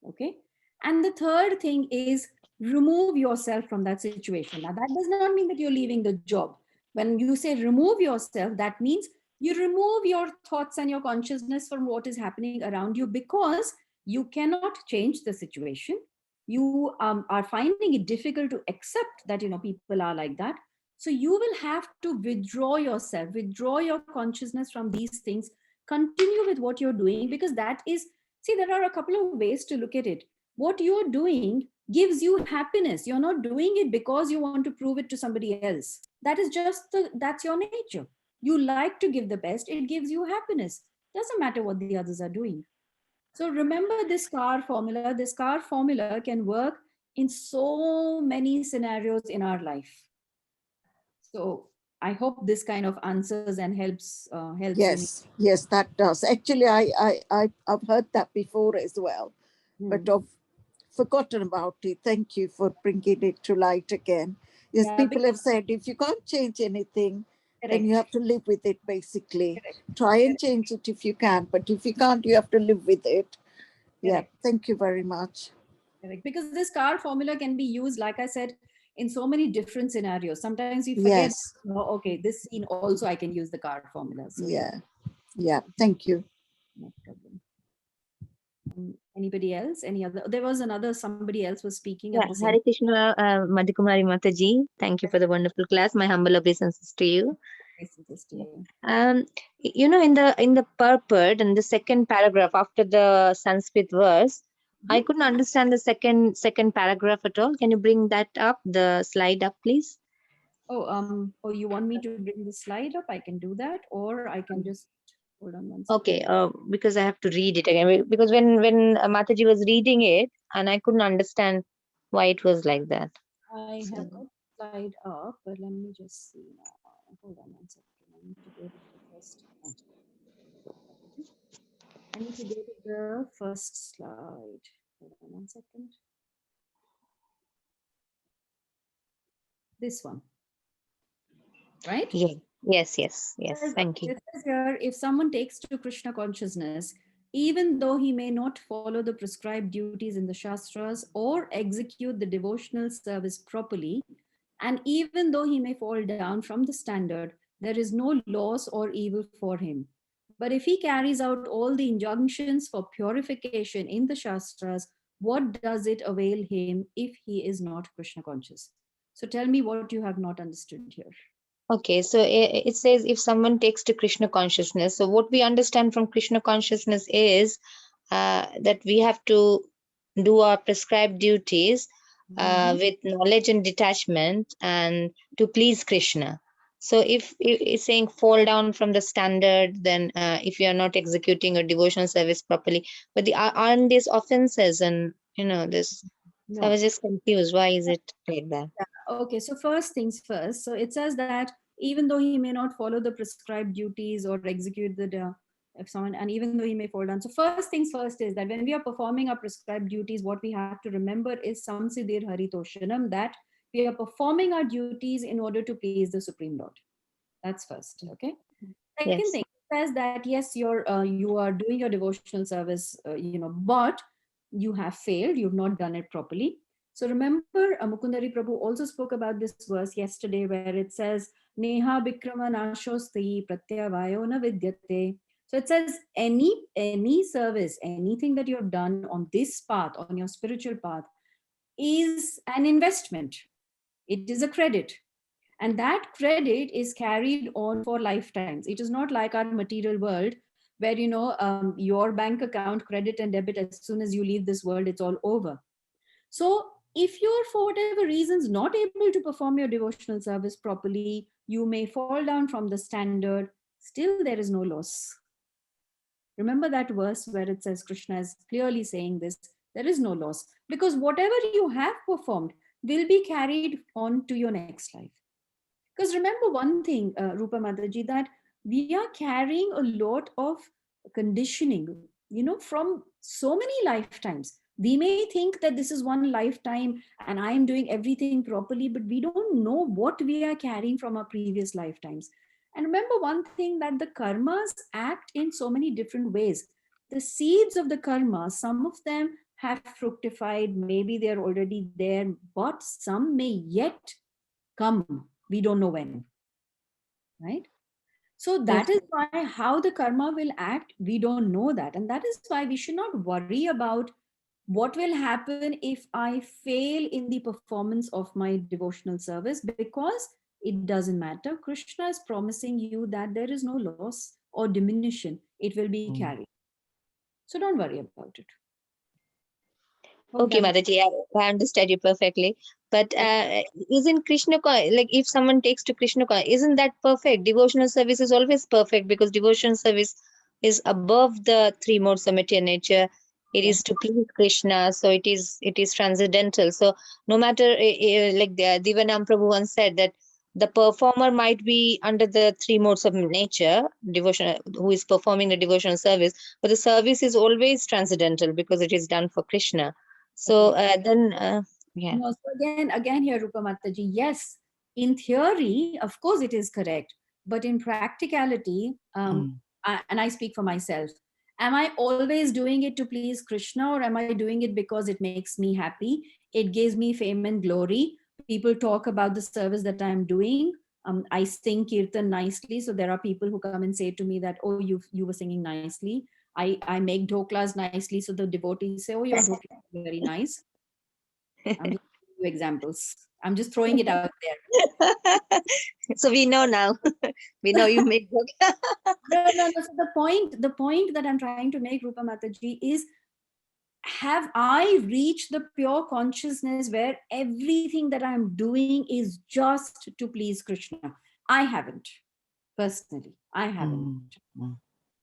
Okay. And the third thing is remove yourself from that situation. Now, that does not mean that you're leaving the job. When you say remove yourself, that means you remove your thoughts and your consciousness from what is happening around you, because you cannot change the situation. You are finding it difficult to accept that, people are like that. So you will have to withdraw yourself, withdraw your consciousness from these things, continue with what you're doing, because that is, see, there are a couple of ways to look at it. What you're doing gives you happiness. You're not doing it because you want to prove it to somebody else. That is that's your nature. You like to give the best. It gives you happiness. Doesn't matter what the others are doing. So remember this car formula. This car formula can work in so many scenarios in our life. So I hope this kind of answers and helps. Yes, yes, that does. Actually, I've heard that before as well, but I've forgotten about it. Thank you for bringing it to light again. Yes, Yeah, people have said if you can't change anything, then correct. you have to live with it, basically. Correct. Try and change it if you can, but if you can't, you have to live with it. Yeah, Correct. thank you very much. Correct. Because this car formula can be used, like I said, in so many different scenarios. Sometimes we forget, Yes, okay, this scene also I can use the car formula. So yeah, thank you. no problem. Anybody else? Any other? There was somebody else was speaking Yeah, at the same Hare Krishna, Madhu Kumari Mataji. Thank you for the wonderful class. My humble obeisances to you. time. In the purport and the second paragraph after the Sanskrit verse, I couldn't understand the second paragraph at all. Can you bring that up, the slide up, please? Oh, you want me to bring the slide up? I can do that, or I can just hold on one second. Okay, because I have to read it again. Because when Mataji was reading it, and I couldn't understand why it was like that. I have got the slide up, but let me just see now. Hold on one second. I need to go to the first. I need to go to the first slide. Hold on one second. This one. Right? Yeah. Yes. Thank you. It says here, if someone takes to Krishna consciousness, even though he may not follow the prescribed duties in the Shastras or execute the devotional service properly, and even though he may fall down from the standard, there is no loss or evil for him. But if he carries out all the injunctions for purification in the Shastras, what does it avail him if he is not Krishna conscious? So tell me what you have not understood here. Okay, so it says if someone takes to Krishna consciousness, so what we understand from Krishna consciousness is that we have to do our prescribed duties with knowledge and detachment and to please Krishna. So if it's saying fall down from the standard, then if you are not executing a devotional service properly, but aren't these offenses and this? No. So I was just confused. Why is it like that? Okay, so first things first. So it says that even though he may not follow the prescribed duties or execute if someone, and even though he may fall down. So first things first is that when we are performing our prescribed duties, what we have to remember is samsiddhir haritoshanam, that we are performing our duties in order to please the Supreme Lord. That's first. Okay. Second thing says that yes, you are doing your devotional service, but you have failed. You've not done it properly. So remember, Mukundari Prabhu also spoke about this verse yesterday, where it says, Neha Bikrama Nashosti Pratyavayo na Vidyate. So it says any service, anything that you have done on this path, on your spiritual path, is an investment. It is a credit. And that credit is carried on for lifetimes. It is not like our material world where, your bank account credit and debit, as soon as you leave this world, it's all over. So if you're, for whatever reasons, not able to perform your devotional service properly, you may fall down from the standard. Still, there is no loss. Remember that verse where it says, Krishna is clearly saying this, there is no loss, because whatever you have performed will be carried on to your next life. Because remember one thing, Rupa Mataji, that we are carrying a lot of conditioning, from so many lifetimes. We may think that this is one lifetime and I am doing everything properly, but we don't know what we are carrying from our previous lifetimes. And remember one thing, that the karmas act in so many different ways. The seeds of the karma, some of them have fructified, maybe they're already there, but some may yet come. We don't know when, right? So that is why how the karma will act, we don't know that. And that is why we should not worry about what will happen if I fail in the performance of my devotional service, because it doesn't matter. Krishna is promising you that there is no loss or diminution. It will be carried. So don't worry about it. Okay, Mataji, I understand you perfectly. But isn't Krishna, like if someone takes to Krishna, isn't that perfect? Devotional service is always perfect, because devotional service is above the three modes of material nature. It is to please Krishna, so it is transcendental. So no matter, like the Divanam Prabhu once said, that the performer might be under the three modes of nature, devotion, who is performing the devotional service, but the service is always transcendental because it is done for Krishna. So then, yeah. No, so again here, Rupa Mataji, yes, in theory, of course it is correct. But in practicality, and I speak for myself, am I always doing it to please Krishna, or am I doing it because it makes me happy? It gives me fame and glory. People talk about the service that I'm doing. I sing kirtan nicely. So there are people who come and say to me that, oh, you were singing nicely. I make dhoklas nicely. So the devotees say, oh, your dhoklas are very nice. I'm just giving you examples. I'm just throwing it out there. So we know now. We know you make no. So the point that I'm trying to make, Rupa Mataji, is, have I reached the pure consciousness where everything that I'm doing is just to please Krishna? I haven't. Personally, I haven't.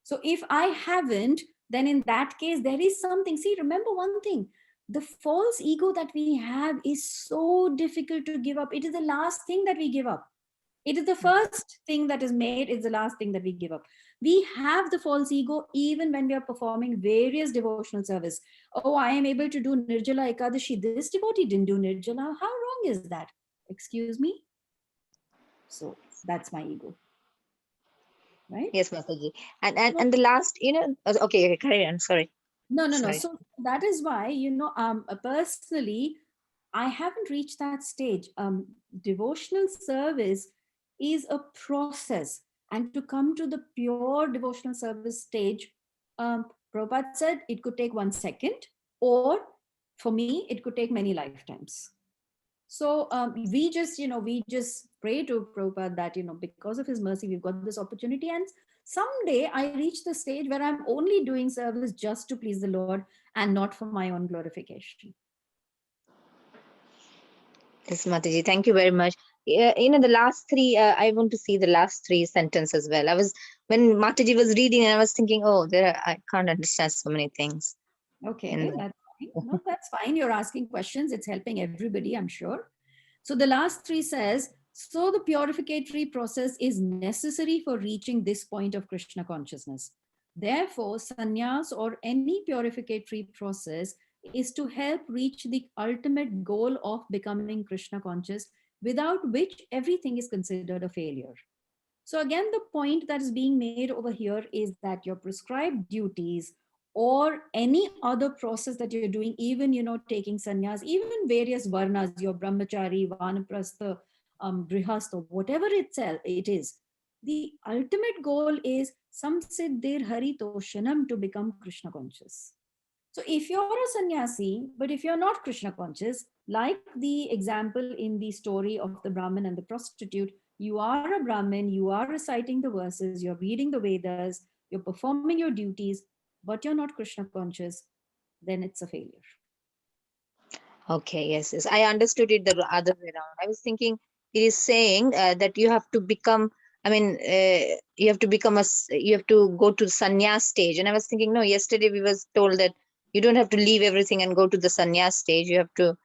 So if I haven't, then in that case, there is something. See, remember one thing. The false ego that we have is so difficult to give up. It is the last thing that we give up. It is the first thing that is made, it's the last thing that we give up. We have the false ego even when we are performing various devotional service. Oh, I am able to do Nirjala Ekadashi. This devotee didn't do Nirjala. How wrong is that? Excuse me? So that's my ego. Right? Yes, Mataji. And the last, okay, carry on. Sorry. No. So that is why, personally, I haven't reached that stage. Devotional service is a process. And to come to the pure devotional service stage, Prabhupada said it could take 1 second, or for me, it could take many lifetimes. So we just pray to Prabhupada that, because of his mercy, we've got this opportunity. And someday I reach the stage where I'm only doing service just to please the Lord and not for my own glorification. Yes, Mataji, thank you very much. The last three, I want to see the last three sentences as well. When Mataji was reading, I was thinking, I can't understand so many things. Okay, that's fine. No, that's fine. You're asking questions. It's helping everybody, I'm sure. So the last three says, so the purificatory process is necessary for reaching this point of Krishna consciousness. Therefore, sannyas or any purificatory process is to help reach the ultimate goal of becoming Krishna conscious, without which everything is considered a failure. So again, the point that is being made over here is that your prescribed duties or any other process that you're doing, even, taking sannyas, even various varnas, your brahmachari, vanaprastha, grihastha, whatever it is, the ultimate goal is samsiddhir haritoshanam, to become Krishna conscious. So if you're a sannyasi, but if you're not Krishna conscious, Like the example in the story of the Brahmin and the prostitute, you are a Brahmin, you are reciting the verses, you're reading the Vedas, you're performing your duties, but you're not Krishna conscious, then it's a failure. Okay, yes, yes. I understood it the other way around. I was thinking it is saying that you have to become, I mean, you have to become you have to go to sannyas stage. And I was thinking, no, yesterday we was told that you don't have to leave everything and go to the sannyas stage. You have to,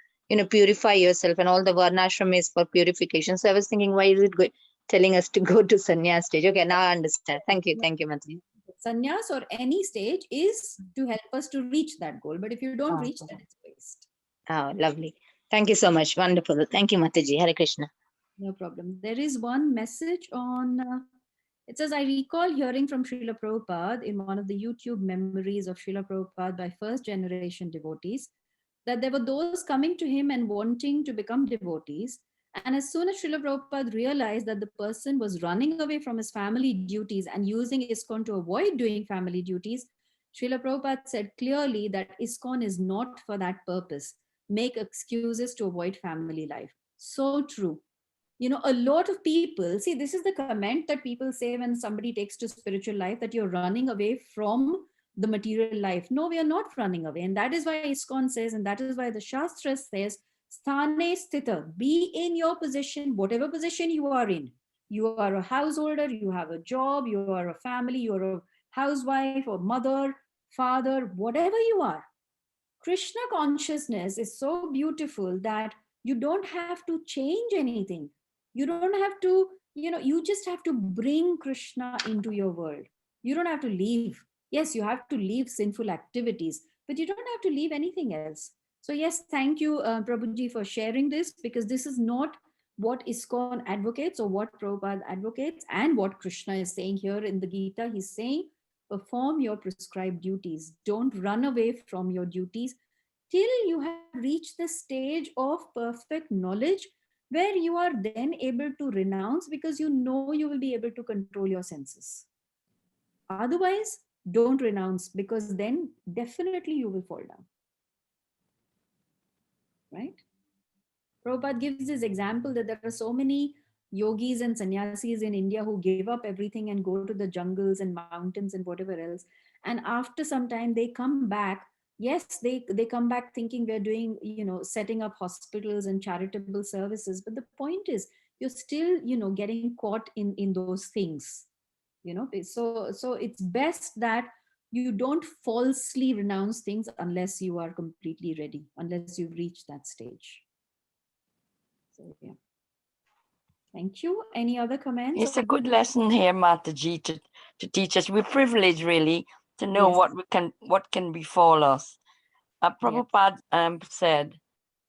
purify yourself, and all the varnashram is for purification. So I was thinking, why is it telling us to go to sannyas stage? Okay, now I understand. Thank you, Madhu. Sannyas or any stage is to help us to reach that goal. But if you don't reach that, it's waste. Oh, lovely. Thank you so much. Wonderful. Thank you, Mataji. Hare Krishna. No problem. There is one message on, it says, I recall hearing from Srila Prabhupada in one of the YouTube memories of Srila Prabhupada by first generation devotees, that there were those coming to him and wanting to become devotees. And as soon as Srila Prabhupada realized that the person was running away from his family duties and using ISKCON to avoid doing family duties, Srila Prabhupada said clearly that ISKCON is not for that purpose. Make excuses to avoid family life. So true. A lot of people, see, this is the comment that people say when somebody takes to spiritual life, that you're running away from the material life. No, we are not running away. And that is why ISKCON says, and that is why the Shastra says, Sthane Sthita, be in your position, whatever position you are in. You are a householder, you have a job, you are a family, you're a housewife or mother, father, whatever you are. Krishna consciousness is so beautiful that you don't have to change anything. You don't have to, you just have to bring Krishna into your world. You don't have to leave. Yes, you have to leave sinful activities, but you don't have to leave anything else. So yes, thank you, Prabhuji, for sharing this, because this is not what ISKCON advocates or what Prabhupada advocates and what Krishna is saying here in the Gita. He's saying, perform your prescribed duties. Don't run away from your duties till you have reached the stage of perfect knowledge, where you are then able to renounce, because you know you will be able to control your senses. Otherwise, don't renounce, because then definitely you will fall down. Right? Prabhupada gives this example that there are so many yogis and sannyasis in India who give up everything and go to the jungles and mountains and whatever else. And after some time, they come back. Yes, they come back thinking we're doing, setting up hospitals and charitable services. But the point is, you're still, getting caught in those things. So it's best that you don't falsely renounce things unless you are completely ready, unless you've reached that stage. So, yeah. Thank you. Any other comments? It's a good lesson here, Mataji, to teach us. We're privileged, really, to know Yes. what can befall us. Prabhupada said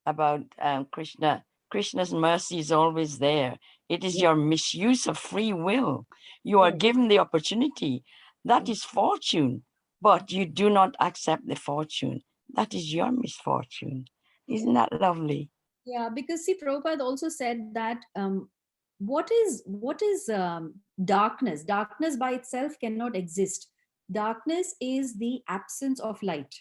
about Krishna's mercy is always there. It is your misuse of free will. You are given the opportunity. That is fortune, but you do not accept the fortune. That is your misfortune. Isn't that lovely? Yeah, because see, Prabhupada also said that what is darkness? Darkness by itself cannot exist. Darkness is the absence of light,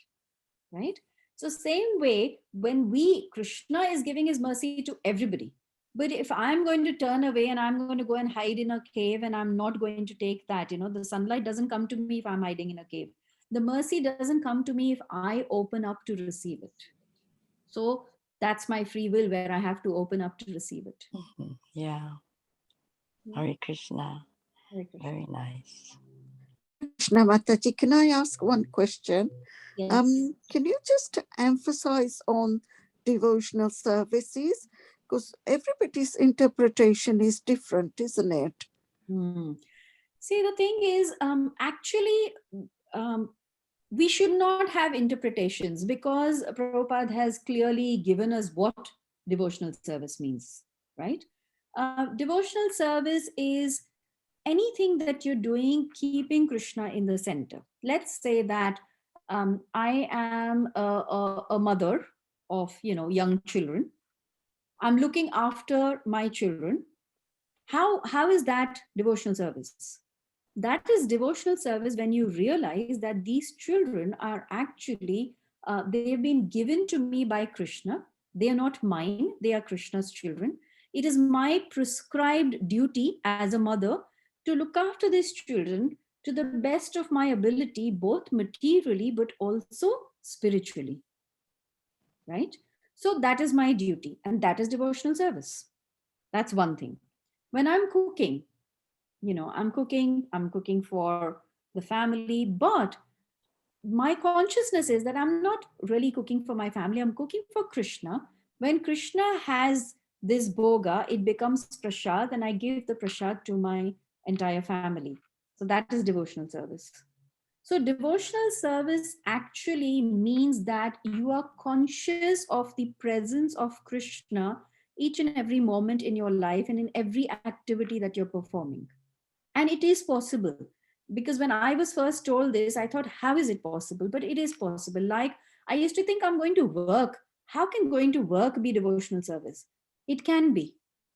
right? So same way, when Krishna is giving his mercy to everybody. But if I'm going to turn away and I'm going to go and hide in a cave and I'm not going to take that, the sunlight doesn't come to me if I'm hiding in a cave. The mercy doesn't come to me if I open up to receive it. So that's my free will, where I have to open up to receive it. Mm-hmm. Yeah. Hare Krishna. Hare Krishna. Very nice. Krishna Mataji, can I ask one question? Yes. Can you just emphasize on devotional services? Because everybody's interpretation is different, isn't it? See, the thing is, actually, we should not have interpretations, because Prabhupada has clearly given us what devotional service means, right? Devotional service is anything that you're doing keeping Krishna in the center. Let's say that I am a mother of young children. I'm looking after my children. How is that devotional service? That is devotional service when you realize that these children are actually they've been given to me by Krishna. They are not mine. They are Krishna's children. It is my prescribed duty as a mother to look after these children to the best of my ability, both materially but also spiritually. Right? So that is my duty, and that is devotional service. That's one thing. When I'm cooking, I'm cooking for the family, but my consciousness is that I'm not really cooking for my family. I'm cooking for Krishna. When Krishna has this bhoga, it becomes prasad, and I give the prasad to my entire family. So that is devotional service. So devotional service actually means that you are conscious of the presence of Krishna each and every moment in your life and in every activity that you're performing. And it is possible, because when I was first told this, I thought, how is it possible? But it is possible. Like, I used to think, I'm going to work. How can going to work be devotional service? It can be,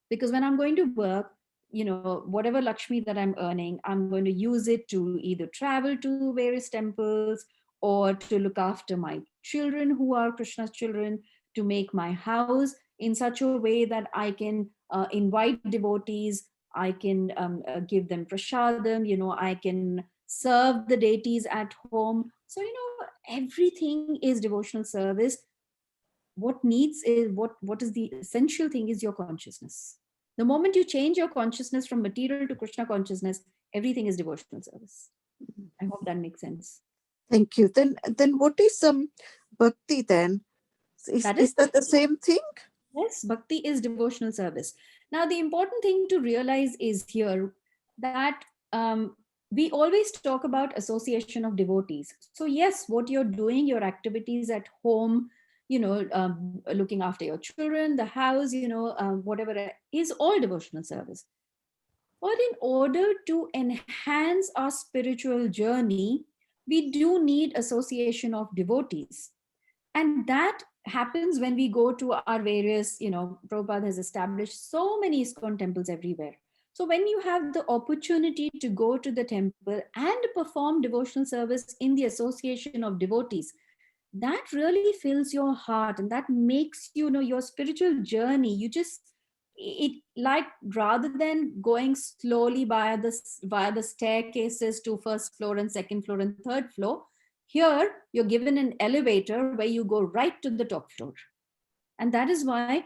because when I'm going to work, whatever Lakshmi that I'm earning, I'm going to use it to either travel to various temples or to look after my children who are Krishna's children, to make my house in such a way that I can invite devotees, I can give them prasadam, I can serve the deities at home. So, everything is devotional service. What is the essential thing is your consciousness. The moment you change your consciousness from material to Krishna consciousness, everything is devotional service. I hope that makes sense. Thank you. Then what is bhakti then? Is that the same thing? Yes, bhakti is devotional service. Now, the important thing to realize is here that we always talk about association of devotees. So yes, what you're doing, your activities at home, looking after your children, the house, whatever is all devotional service. But in order to enhance our spiritual journey, we do need association of devotees. And that happens when we go to our various, Prabhupada has established so many ISKCON temples everywhere. So when you have the opportunity to go to the temple and perform devotional service in the association of devotees, that really fills your heart, and that makes, your spiritual journey, it like, rather than going slowly via the staircases to first floor and second floor and third floor, here you're given an elevator where you go right to the top floor. And that is why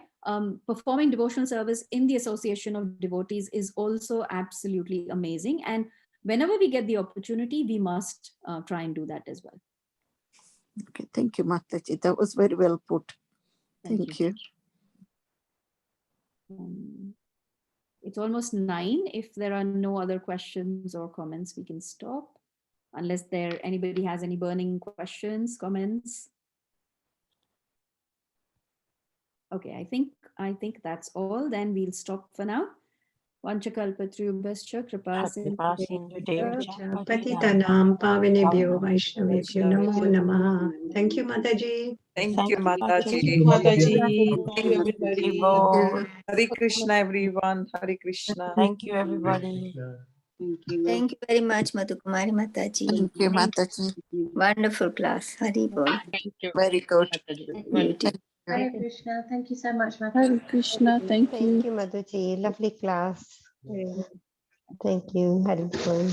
performing devotional service in the association of devotees is also absolutely amazing. And whenever we get the opportunity, we must try and do that as well. Okay, thank you, Mataji. That was very well put. Thank you. It's almost 9. If there are no other questions or comments, we can stop. Unless anybody has any burning questions, comments. Okay, I think that's all. Then we'll stop for now. Vanchakalpatrubhascha kripa Patitanam pavinebhyo vaishnavebhyo namo namaha. Thank you, Mataji. Thank you, Mataji. Thank you, everybody. Hare Krishna, everyone. Hare Krishna. Thank you, everybody. Thank you very much, Madhu Kumari Mataji. Thank you, Mataji. Wonderful class. Hari Bol. Thank you. Very good. Beauty. Hare Krishna. Thank you so much, Madhu. Hare Krishna. Thank you. Thank you, Madhuji. Lovely class. Thank you. Hari Bol.